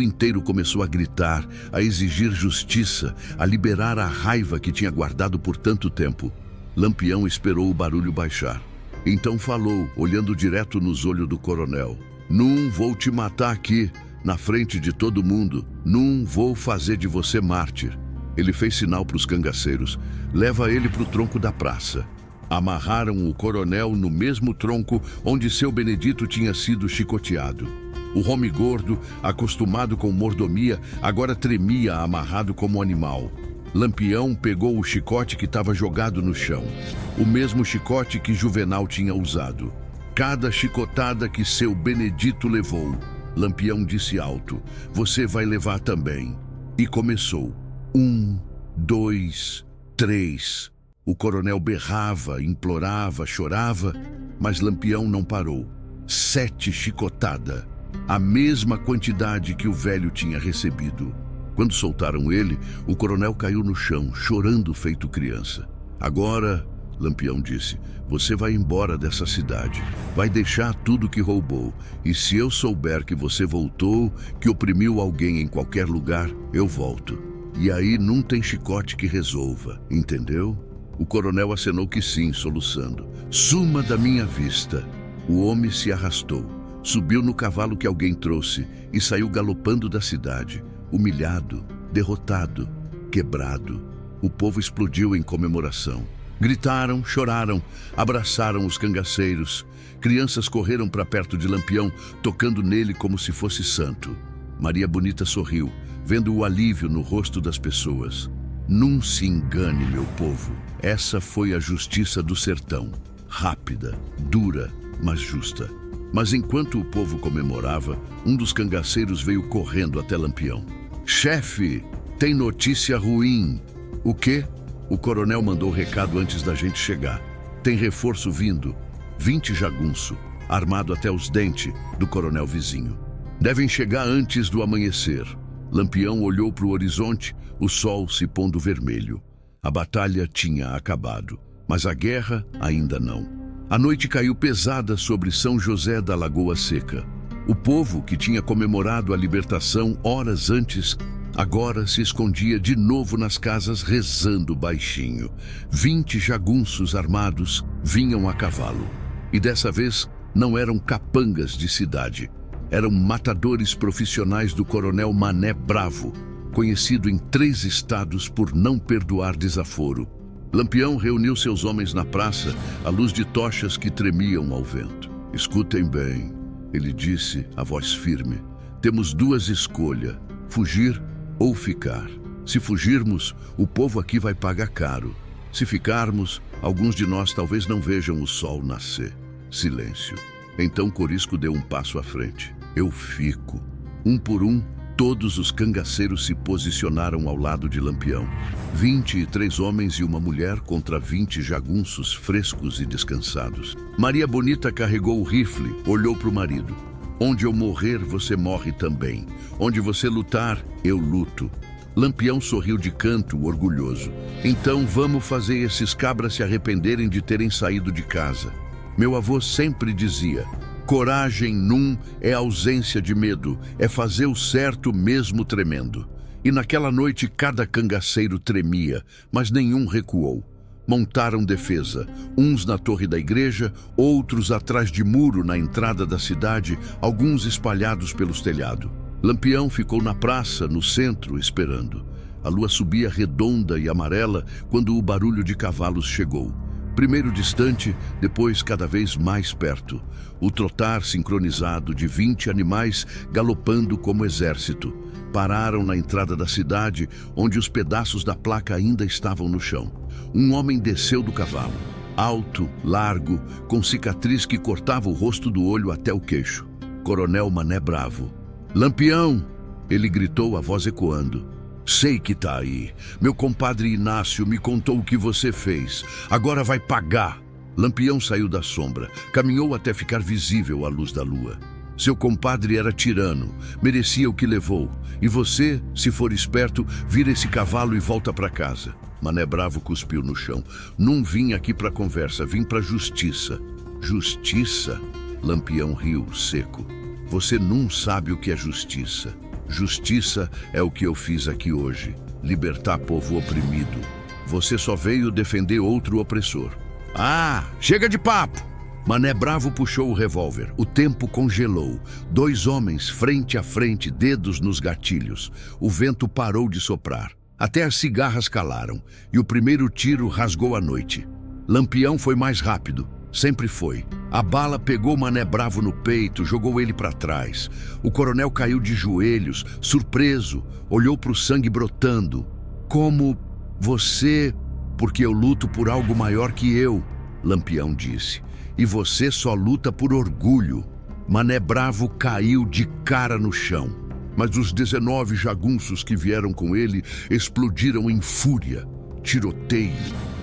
inteiro começou a gritar, a exigir justiça, a liberar a raiva que tinha guardado por tanto tempo. Lampião esperou o barulho baixar. Então falou, olhando direto nos olhos do coronel. "Não vou te matar aqui, na frente de todo mundo. Não vou fazer de você mártir." Ele fez sinal para os cangaceiros. "Leva ele para o tronco da praça." Amarraram o coronel no mesmo tronco onde seu Benedito tinha sido chicoteado. O homem gordo, acostumado com mordomia, agora tremia amarrado como um animal. Lampião pegou o chicote que estava jogado no chão. O mesmo chicote que Juvenal tinha usado. Cada chicotada que seu Benedito levou, Lampião disse alto, "Você vai levar também." E começou. 1, 2, 3. O coronel berrava, implorava, chorava, mas Lampião não parou. 7 chicotada, a mesma quantidade que o velho tinha recebido. Quando soltaram ele, o coronel caiu no chão, chorando feito criança. "Agora", Lampião disse, "você vai embora dessa cidade. Vai deixar tudo que roubou. E se eu souber que você voltou, que oprimiu alguém em qualquer lugar, eu volto. E aí não tem chicote que resolva, entendeu?" O coronel acenou que sim, soluçando. "Suma da minha vista." O homem se arrastou, subiu no cavalo que alguém trouxe e saiu galopando da cidade, humilhado, derrotado, quebrado. O povo explodiu em comemoração. Gritaram, choraram, abraçaram os cangaceiros. Crianças correram para perto de Lampião, tocando nele como se fosse santo. Maria Bonita sorriu, vendo o alívio no rosto das pessoas. Não se engane, meu povo. Essa foi a justiça do sertão. Rápida, dura, mas justa. Mas enquanto o povo comemorava, um dos cangaceiros veio correndo até Lampião. Chefe, tem notícia ruim. O quê? O coronel mandou recado antes da gente chegar. Tem reforço vindo. 20 jagunço, armado até os dentes, do coronel vizinho. Devem chegar antes do amanhecer. Lampião olhou para o horizonte, o sol se pondo vermelho. A batalha tinha acabado, mas a guerra ainda não. A noite caiu pesada sobre São José da Lagoa Seca. O povo, que tinha comemorado a libertação horas antes, agora se escondia de novo nas casas rezando baixinho. 20 jagunços armados vinham a cavalo. E dessa vez não eram capangas de cidade. Eram matadores profissionais do coronel Mané Bravo, conhecido em 3 estados por não perdoar desaforo. Lampião reuniu seus homens na praça, à luz de tochas que tremiam ao vento. Escutem bem, ele disse, a voz firme. Temos 2 escolhas, fugir ou ficar. Se fugirmos, o povo aqui vai pagar caro. Se ficarmos, alguns de nós talvez não vejam o sol nascer. Silêncio. Então Corisco deu um passo à frente. Eu fico. Um por um, todos os cangaceiros se posicionaram ao lado de Lampião. 23 homens e uma mulher contra 20 jagunços frescos e descansados. Maria Bonita carregou o rifle, olhou para o marido. Onde eu morrer, você morre também. Onde você lutar, eu luto. Lampião sorriu de canto, orgulhoso. Então vamos fazer esses cabras se arrependerem de terem saído de casa. Meu avô sempre dizia, coragem num é ausência de medo, é fazer o certo mesmo tremendo. E naquela noite cada cangaceiro tremia, mas nenhum recuou. Montaram defesa, uns na torre da igreja, outros atrás de muro na entrada da cidade, alguns espalhados pelos telhados. Lampião ficou na praça, no centro, esperando. A lua subia redonda e amarela quando o barulho de cavalos chegou. Primeiro distante, depois cada vez mais perto. O trotar sincronizado de 20 animais galopando como exército. Pararam na entrada da cidade, onde os pedaços da placa ainda estavam no chão. Um homem desceu do cavalo. Alto, largo, com cicatriz que cortava o rosto do olho até o queixo. Coronel Mané Bravo. Lampião! Ele gritou, a voz ecoando. Sei que tá aí. Meu compadre Inácio me contou o que você fez. Agora vai pagar. Lampião saiu da sombra, caminhou até ficar visível à luz da lua. Seu compadre era tirano, merecia o que levou. E você, se for esperto, vira esse cavalo e volta para casa. Mané Bravo cuspiu no chão. Não vim aqui para conversa, vim para justiça. Justiça? Lampião riu, seco. Você não sabe o que é justiça. Justiça é o que eu fiz aqui hoje, libertar povo oprimido. Você só veio defender outro opressor. Ah, chega de papo! Mané Bravo puxou o revólver. O tempo congelou. 2 homens, frente a frente, dedos nos gatilhos. O vento parou de soprar. Até as cigarras calaram, e o primeiro tiro rasgou a noite. Lampião foi mais rápido. Sempre foi. A bala pegou Mané Bravo no peito, jogou ele para trás. O coronel caiu de joelhos, surpreso, olhou para o sangue brotando. Como você, porque eu luto por algo maior que eu, Lampião disse. E você só luta por orgulho. Mané Bravo caiu de cara no chão. Mas os 19 jagunços que vieram com ele explodiram em fúria. Tiroteio,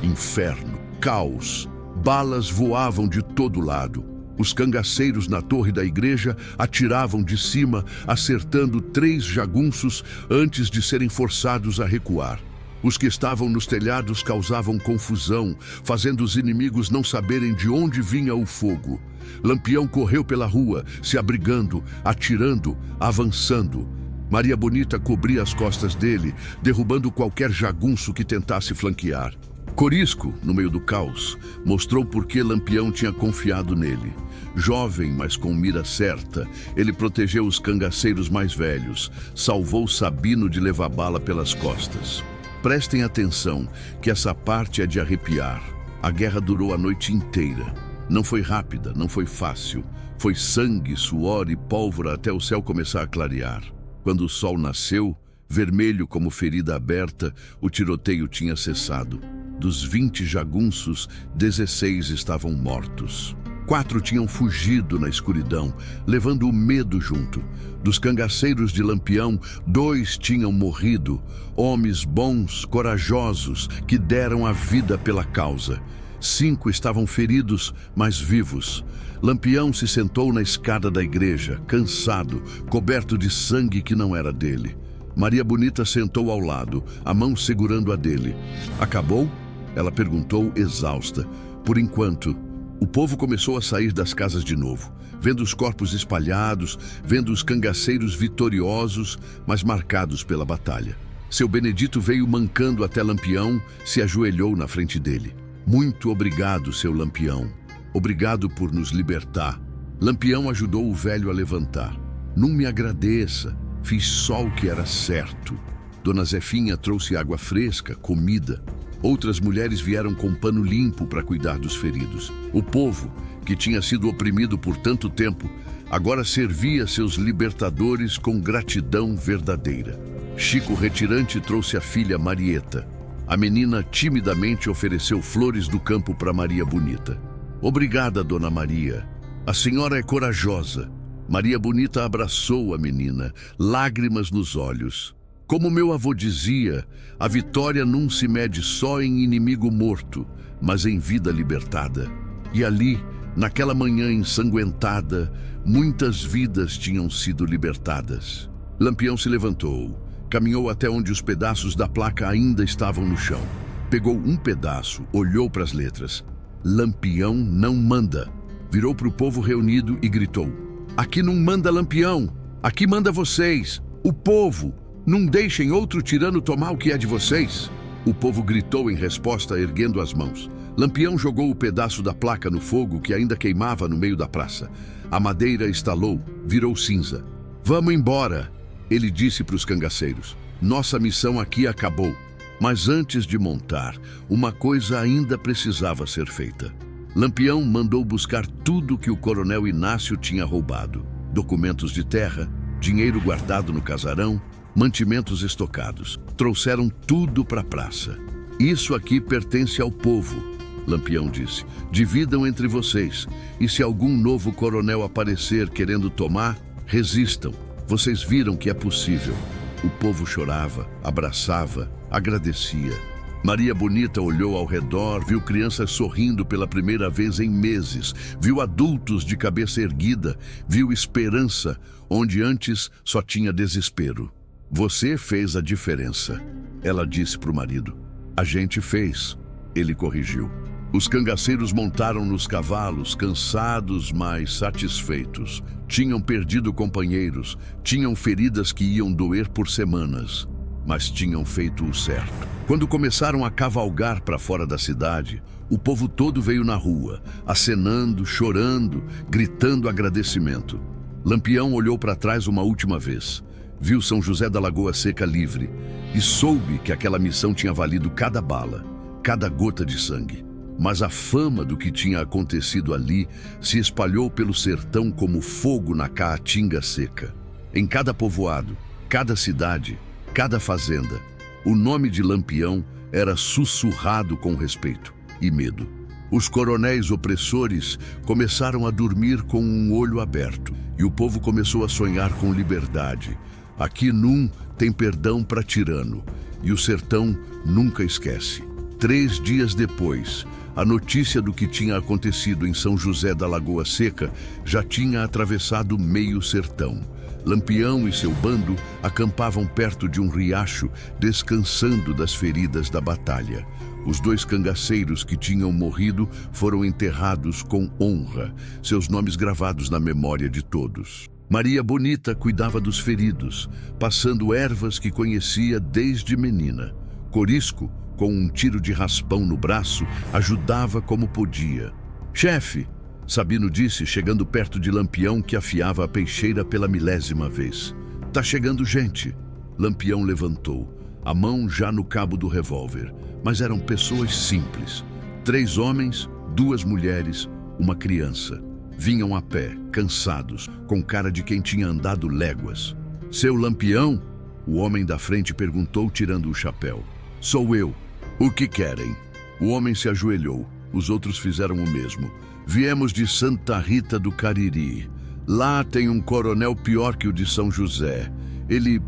inferno, caos. Balas voavam de todo lado. Os cangaceiros na torre da igreja atiravam de cima, acertando 3 jagunços antes de serem forçados a recuar. Os que estavam nos telhados causavam confusão, fazendo os inimigos não saberem de onde vinha o fogo. Lampião correu pela rua, se abrigando, atirando, avançando. Maria Bonita cobria as costas dele, derrubando qualquer jagunço que tentasse flanquear. Corisco, no meio do caos, mostrou por que Lampião tinha confiado nele. Jovem, mas com mira certa, ele protegeu os cangaceiros mais velhos, salvou Sabino de levar bala pelas costas. Prestem atenção, que essa parte é de arrepiar. A guerra durou a noite inteira. Não foi rápida, não foi fácil. Foi sangue, suor e pólvora até o céu começar a clarear. Quando o sol nasceu, vermelho como ferida aberta, o tiroteio tinha cessado. Dos 20 jagunços, 16 estavam mortos. 4 tinham fugido na escuridão, levando o medo junto. Dos cangaceiros de Lampião, 2 tinham morrido, homens bons, corajosos, que deram a vida pela causa. 5 estavam feridos, mas vivos. Lampião se sentou na escada da igreja, cansado, coberto de sangue que não era dele. Maria Bonita sentou ao lado, a mão segurando a dele. Acabou? Ela perguntou, exausta. Por enquanto. O povo começou a sair das casas de novo, vendo os corpos espalhados, vendo os cangaceiros vitoriosos, mas marcados pela batalha. Seu Benedito veio mancando até Lampião, se ajoelhou na frente dele. Muito obrigado, seu Lampião. Obrigado por nos libertar. Lampião ajudou o velho a levantar. Não me agradeça, fiz só o que era certo. Dona Zefinha trouxe água fresca, comida. Outras mulheres vieram com pano limpo para cuidar dos feridos. O povo, que tinha sido oprimido por tanto tempo, agora servia seus libertadores com gratidão verdadeira. Chico Retirante trouxe a filha Marieta. A menina timidamente ofereceu flores do campo para Maria Bonita. Obrigada, Dona Maria. A senhora é corajosa. Maria Bonita abraçou a menina, lágrimas nos olhos. Como meu avô dizia, a vitória não se mede só em inimigo morto, mas em vida libertada. E ali, naquela manhã ensanguentada, muitas vidas tinham sido libertadas. Lampião se levantou, caminhou até onde os pedaços da placa ainda estavam no chão. Pegou um pedaço, olhou para as letras. Lampião não manda. Virou para o povo reunido e gritou: aqui não manda Lampião, aqui manda vocês, o povo. Não deixem outro tirano tomar o que é de vocês. O povo gritou em resposta, erguendo as mãos. Lampião jogou o pedaço da placa no fogo que ainda queimava no meio da praça. A madeira estalou, virou cinza. Vamos embora, ele disse para os cangaceiros. Nossa missão aqui acabou. Mas antes de montar, uma coisa ainda precisava ser feita. Lampião mandou buscar tudo que o coronel Inácio tinha roubado. Documentos de terra, dinheiro guardado no casarão, mantimentos estocados. Trouxeram tudo para a praça. Isso aqui pertence ao povo, Lampião disse. Dividam entre vocês. E se algum novo coronel aparecer querendo tomar, resistam. Vocês viram que é possível. O povo chorava, abraçava, agradecia. Maria Bonita olhou ao redor, viu crianças sorrindo pela primeira vez em meses, viu adultos de cabeça erguida, viu esperança, onde antes só tinha desespero. Você fez a diferença, ela disse para o marido. A gente fez, ele corrigiu. Os cangaceiros montaram nos cavalos, cansados, mas satisfeitos. Tinham perdido companheiros, tinham feridas que iam doer por semanas, mas tinham feito o certo. Quando começaram a cavalgar para fora da cidade, o povo todo veio na rua, acenando, chorando, gritando agradecimento. Lampião olhou para trás uma última vez. Viu São José da Lagoa Seca livre e soube que aquela missão tinha valido cada bala, cada gota de sangue. Mas a fama do que tinha acontecido ali se espalhou pelo sertão como fogo na caatinga seca. Em cada povoado, cada cidade, cada fazenda, o nome de Lampião era sussurrado com respeito e medo. Os coronéis opressores começaram a dormir com um olho aberto e o povo começou a sonhar com liberdade. Aqui num tem perdão para tirano, e o sertão nunca esquece. 3 dias depois, a notícia do que tinha acontecido em São José da Lagoa Seca já tinha atravessado meio sertão. Lampião e seu bando acampavam perto de um riacho, descansando das feridas da batalha. Os 2 cangaceiros que tinham morrido foram enterrados com honra, seus nomes gravados na memória de todos. Maria Bonita cuidava dos feridos, passando ervas que conhecia desde menina. Corisco, com um tiro de raspão no braço, ajudava como podia. Chefe, Sabino disse, chegando perto de Lampião, que afiava a peixeira pela 1000ª vez. Tá chegando gente. Lampião levantou, a mão já no cabo do revólver. Mas eram pessoas simples. 3 homens, 2 mulheres, uma criança. Vinham a pé, cansados, com cara de quem tinha andado léguas. Seu Lampião? O homem da frente perguntou, tirando o chapéu. Sou eu. O que querem? O homem se ajoelhou. Os outros fizeram o mesmo. Viemos de Santa Rita do Cariri. Lá tem um coronel pior que o de São José. Ele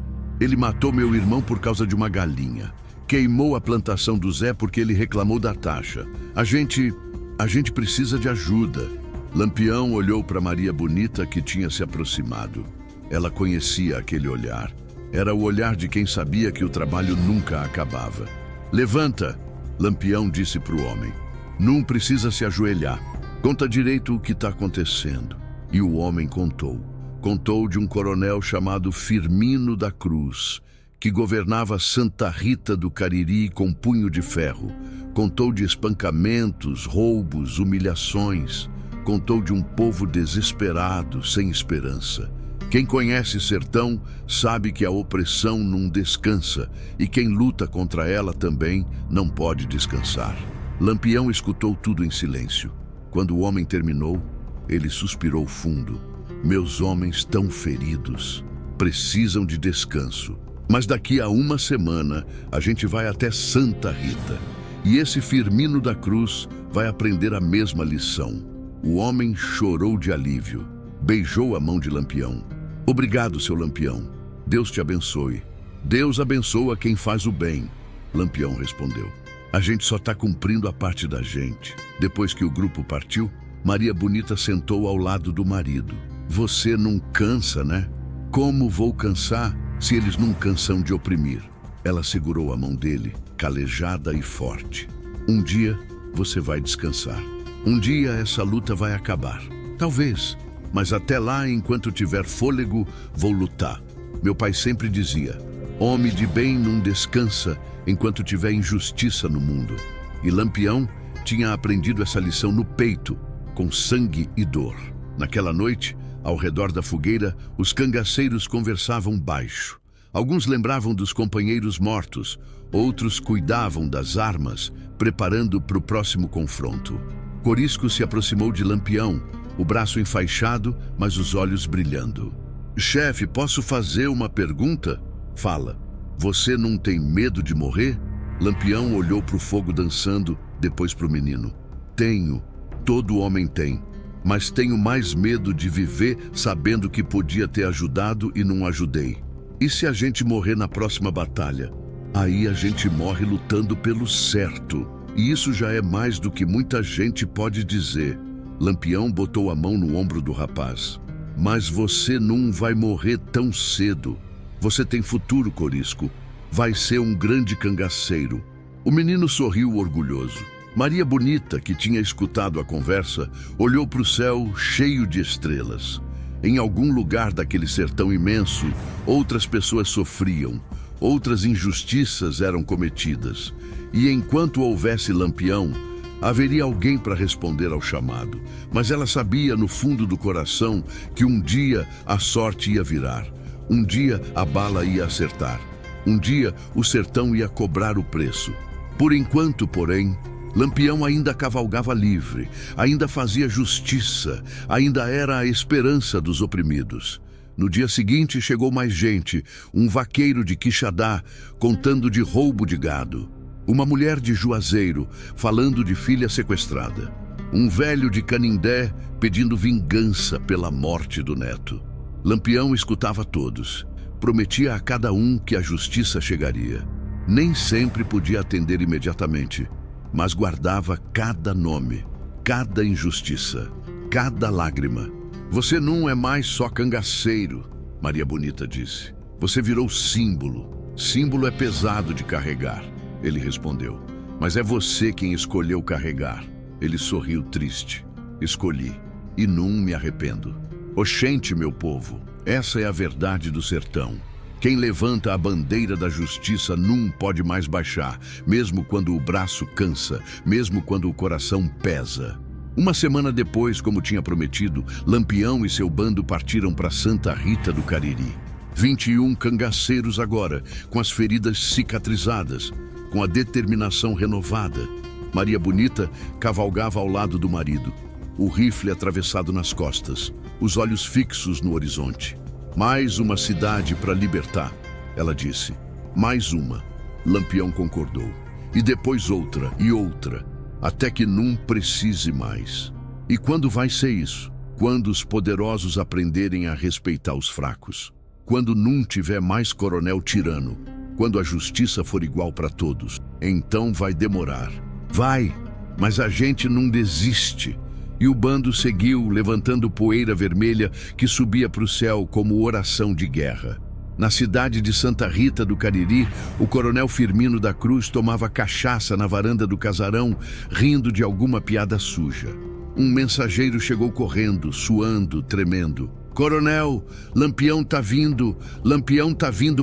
matou meu irmão por causa de uma galinha. Queimou a plantação do Zé porque ele reclamou da taxa. A gente precisa de ajuda. Lampião olhou para Maria Bonita, que tinha se aproximado. Ela conhecia aquele olhar. Era o olhar de quem sabia que o trabalho nunca acabava. Levanta, Lampião disse para o homem. Não precisa se ajoelhar. Conta direito o que está acontecendo. E o homem contou. Contou de um coronel chamado Firmino da Cruz, que governava Santa Rita do Cariri com punho de ferro. Contou de espancamentos, roubos, humilhações. Contou de um povo desesperado, sem esperança. Quem conhece sertão sabe que a opressão não descansa e quem luta contra ela também não pode descansar. Lampião escutou tudo em silêncio. Quando o homem terminou, ele suspirou fundo. Meus homens tão feridos, precisam de descanso. Mas daqui a uma semana a gente vai até Santa Rita. E esse Firmino da Cruz vai aprender a mesma lição. O homem chorou de alívio. Beijou a mão de Lampião. Obrigado, seu Lampião. Deus te abençoe. Deus abençoa quem faz o bem. Lampião respondeu. A gente só está cumprindo a parte da gente. Depois que o grupo partiu, Maria Bonita sentou ao lado do marido. Você não cansa, né? Como vou cansar se eles não cansam de oprimir? Ela segurou a mão dele, calejada e forte. Um dia você vai descansar. Um dia essa luta vai acabar. Talvez, mas até lá, enquanto tiver fôlego, vou lutar. Meu pai sempre dizia, homem de bem não descansa enquanto tiver injustiça no mundo. E Lampião tinha aprendido essa lição no peito, com sangue e dor. Naquela noite, ao redor da fogueira, os cangaceiros conversavam baixo. Alguns lembravam dos companheiros mortos, outros cuidavam das armas, preparando para o próximo confronto. Corisco se aproximou de Lampião, o braço enfaixado, mas os olhos brilhando. Chefe, posso fazer uma pergunta? Fala. Você não tem medo de morrer? Lampião olhou para o fogo dançando, depois para o menino. Tenho. Todo homem tem. Mas tenho mais medo de viver sabendo que podia ter ajudado e não ajudei. E se a gente morrer na próxima batalha? Aí a gente morre lutando pelo certo. E isso já é mais do que muita gente pode dizer. Lampião botou a mão no ombro do rapaz. Mas você não vai morrer tão cedo. Você tem futuro, Corisco. Vai ser um grande cangaceiro. O menino sorriu orgulhoso. Maria Bonita, que tinha escutado a conversa, olhou para o céu cheio de estrelas. Em algum lugar daquele sertão imenso, outras pessoas sofriam, outras injustiças eram cometidas. E enquanto houvesse Lampião, haveria alguém para responder ao chamado. Mas ela sabia no fundo do coração que um dia a sorte ia virar. Um dia a bala ia acertar. Um dia o sertão ia cobrar o preço. Por enquanto, porém, Lampião ainda cavalgava livre, ainda fazia justiça, ainda era a esperança dos oprimidos. No dia seguinte chegou mais gente, um vaqueiro de Quixadá, contando de roubo de gado. Uma mulher de Juazeiro, falando de filha sequestrada. Um velho de Canindé, pedindo vingança pela morte do neto. Lampião escutava todos. Prometia a cada um que a justiça chegaria. Nem sempre podia atender imediatamente, mas guardava cada nome, cada injustiça, cada lágrima. Você não é mais só cangaceiro, Maria Bonita disse. Você virou símbolo. Símbolo é pesado de carregar, ele respondeu. Mas é você quem escolheu carregar. Ele sorriu triste. Escolhi, e não me arrependo. Oxente, meu povo, essa é a verdade do sertão. Quem levanta a bandeira da justiça não pode mais baixar, mesmo quando o braço cansa, mesmo quando o coração pesa. Uma semana depois, como tinha prometido, Lampião e seu bando partiram para Santa Rita do Cariri. 21 cangaceiros agora, com as feridas cicatrizadas, com a determinação renovada. Maria Bonita cavalgava ao lado do marido, o rifle atravessado nas costas, os olhos fixos no horizonte. Mais uma cidade para libertar, ela disse. Mais uma. Lampião concordou. E depois outra e outra, até que não precise mais. E quando vai ser isso? Quando os poderosos aprenderem a respeitar os fracos. Quando não tiver mais coronel tirano. Quando a justiça for igual para todos. Então vai demorar. Vai, mas a gente não desiste. E o bando seguiu, levantando poeira vermelha que subia para o céu como oração de guerra. Na cidade de Santa Rita do Cariri, o coronel Firmino da Cruz tomava cachaça na varanda do casarão, rindo de alguma piada suja. Um mensageiro chegou correndo, suando, tremendo. "Coronel, Lampião tá vindo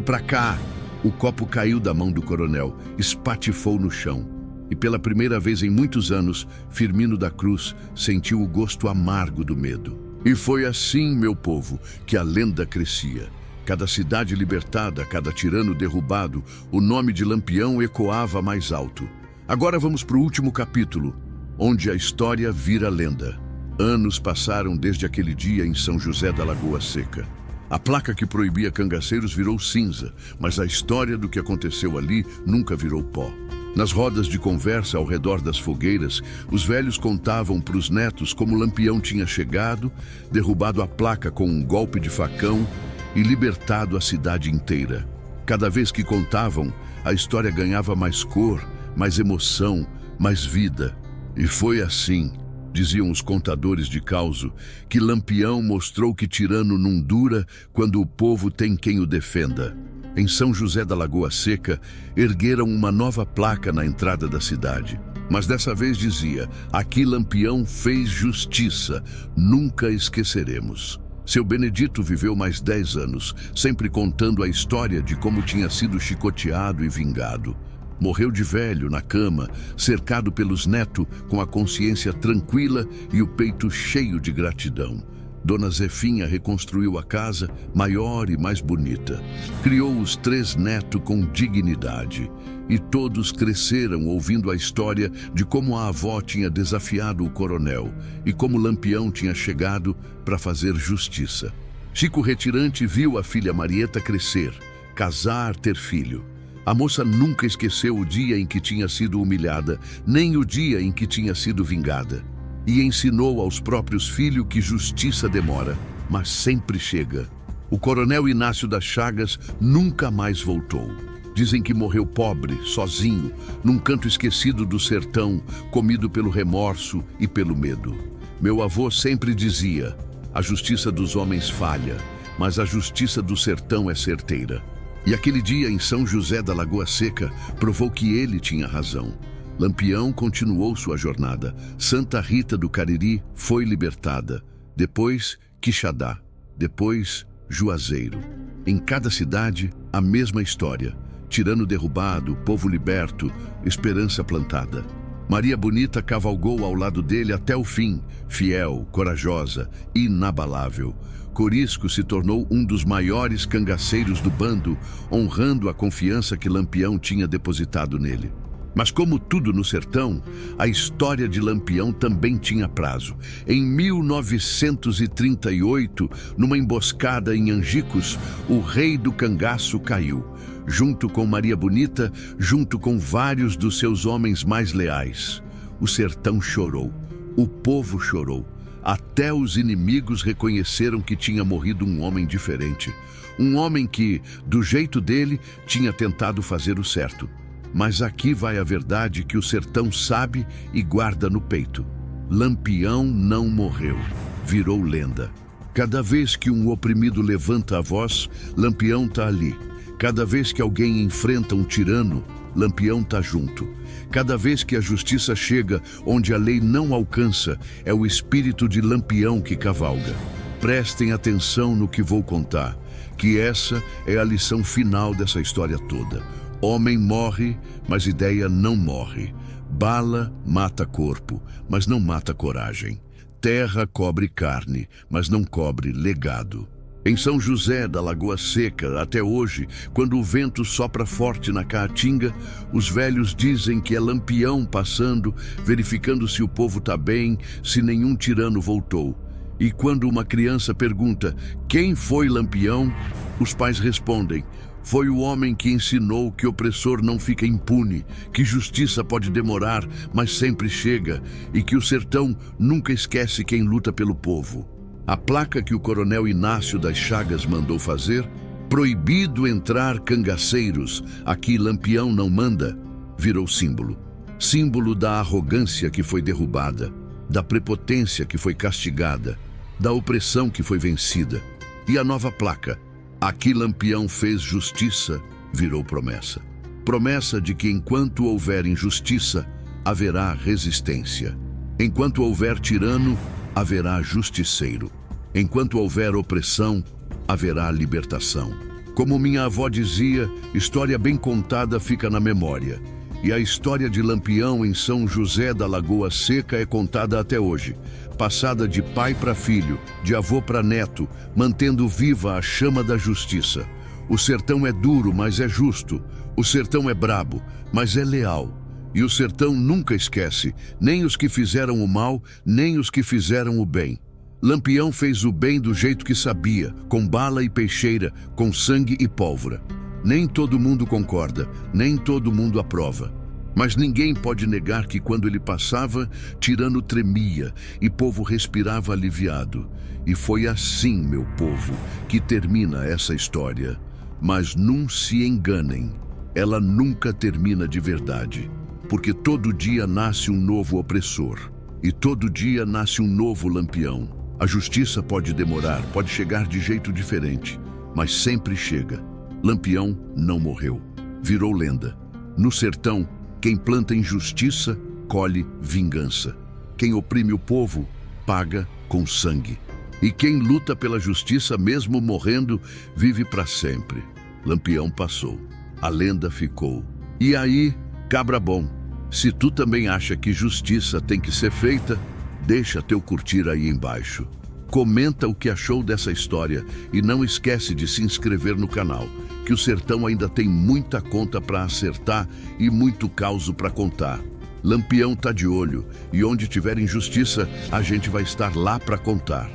pra cá." O copo caiu da mão do coronel, espatifou no chão. E pela primeira vez em muitos anos, Firmino da Cruz sentiu o gosto amargo do medo. E foi assim, meu povo, que a lenda crescia. Cada cidade libertada, cada tirano derrubado, o nome de Lampião ecoava mais alto. Agora vamos para o último capítulo, onde a história vira lenda. Anos passaram desde aquele dia em São José da Lagoa Seca. A placa que proibia cangaceiros virou cinza, mas a história do que aconteceu ali nunca virou pó. Nas rodas de conversa ao redor das fogueiras, os velhos contavam para os netos como Lampião tinha chegado, derrubado a placa com um golpe de facão e libertado a cidade inteira. Cada vez que contavam, a história ganhava mais cor, mais emoção, mais vida. E foi assim, diziam os contadores de causo, que Lampião mostrou que tirano não dura quando o povo tem quem o defenda. Em São José da Lagoa Seca, ergueram uma nova placa na entrada da cidade. Mas dessa vez dizia: "Aqui Lampião fez justiça, nunca esqueceremos." Seu Benedito viveu mais 10 anos, sempre contando a história de como tinha sido chicoteado e vingado. Morreu de velho, na cama, cercado pelos netos, com a consciência tranquila e o peito cheio de gratidão. Dona Zefinha reconstruiu a casa, maior e mais bonita. Criou os 3 netos com dignidade. E todos cresceram ouvindo a história de como a avó tinha desafiado o coronel e como Lampião tinha chegado para fazer justiça. Chico Retirante viu a filha Marieta crescer, casar, ter filho. A moça nunca esqueceu o dia em que tinha sido humilhada, nem o dia em que tinha sido vingada. E ensinou aos próprios filhos que justiça demora, mas sempre chega. O coronel Inácio das Chagas nunca mais voltou. Dizem que morreu pobre, sozinho, num canto esquecido do sertão, comido pelo remorso e pelo medo. Meu avô sempre dizia: "A justiça dos homens falha, mas a justiça do sertão é certeira." E aquele dia em São José da Lagoa Seca provou que ele tinha razão. Lampião continuou sua jornada. Santa Rita do Cariri foi libertada. Depois, Quixadá. Depois, Juazeiro. Em cada cidade, a mesma história. Tirano derrubado, povo liberto, esperança plantada. Maria Bonita cavalgou ao lado dele até o fim, fiel, corajosa, inabalável. Corisco se tornou um dos maiores cangaceiros do bando, honrando a confiança que Lampião tinha depositado nele. Mas como tudo no sertão, a história de Lampião também tinha prazo. Em 1938, numa emboscada em Angicos, o rei do cangaço caiu, junto com Maria Bonita, junto com vários dos seus homens mais leais. O sertão chorou, o povo chorou. Até os inimigos reconheceram que tinha morrido um homem diferente. Um homem que, do jeito dele, tinha tentado fazer o certo. Mas aqui vai a verdade que o sertão sabe e guarda no peito. Lampião não morreu, virou lenda. Cada vez que um oprimido levanta a voz, Lampião tá ali. Cada vez que alguém enfrenta um tirano, Lampião tá junto. Cada vez que a justiça chega onde a lei não alcança, é o espírito de Lampião que cavalga. Prestem atenção no que vou contar, que essa é a lição final dessa história toda. Homem morre, mas ideia não morre. Bala mata corpo, mas não mata coragem. Terra cobre carne, mas não cobre legado. Em São José da Lagoa Seca, até hoje, quando o vento sopra forte na caatinga, os velhos dizem que é Lampião passando, verificando se o povo tá bem, se nenhum tirano voltou. E quando uma criança pergunta quem foi Lampião, os pais respondem: foi o homem que ensinou que opressor não fica impune, que justiça pode demorar, mas sempre chega, e que o sertão nunca esquece quem luta pelo povo. A placa que o coronel Inácio das Chagas mandou fazer, proibido entrar cangaceiros, aqui Lampião não manda, virou símbolo. Símbolo da arrogância que foi derrubada, da prepotência que foi castigada, da opressão que foi vencida. E a nova placa, aqui Lampião fez justiça, virou promessa. Promessa de que enquanto houver injustiça, haverá resistência. Enquanto houver tirano, haverá justiceiro. Enquanto houver opressão, haverá libertação. Como minha avó dizia, história bem contada fica na memória. E a história de Lampião em São José da Lagoa Seca é contada até hoje, passada de pai para filho, de avô para neto, mantendo viva a chama da justiça. O sertão é duro, mas é justo. O sertão é brabo, mas é leal. E o sertão nunca esquece, nem os que fizeram o mal, nem os que fizeram o bem. Lampião fez o bem do jeito que sabia, com bala e peixeira, com sangue e pólvora. Nem todo mundo concorda, nem todo mundo aprova. Mas ninguém pode negar que quando ele passava, tirano tremia e povo respirava aliviado. E foi assim, meu povo, que termina essa história. Mas não se enganem, ela nunca termina de verdade. Porque todo dia nasce um novo opressor. E todo dia nasce um novo Lampião. A justiça pode demorar, pode chegar de jeito diferente, mas sempre chega. Lampião não morreu, virou lenda. No sertão, quem planta injustiça, colhe vingança. Quem oprime o povo, paga com sangue. E quem luta pela justiça, mesmo morrendo, vive para sempre. Lampião passou, a lenda ficou. E aí, cabra bom, se tu também acha que justiça tem que ser feita, deixa teu curtir aí embaixo. Comenta o que achou dessa história e não esquece de se inscrever no canal, que o sertão ainda tem muita conta para acertar e muito causo para contar. Lampião tá de olho e onde tiver injustiça, a gente vai estar lá para contar.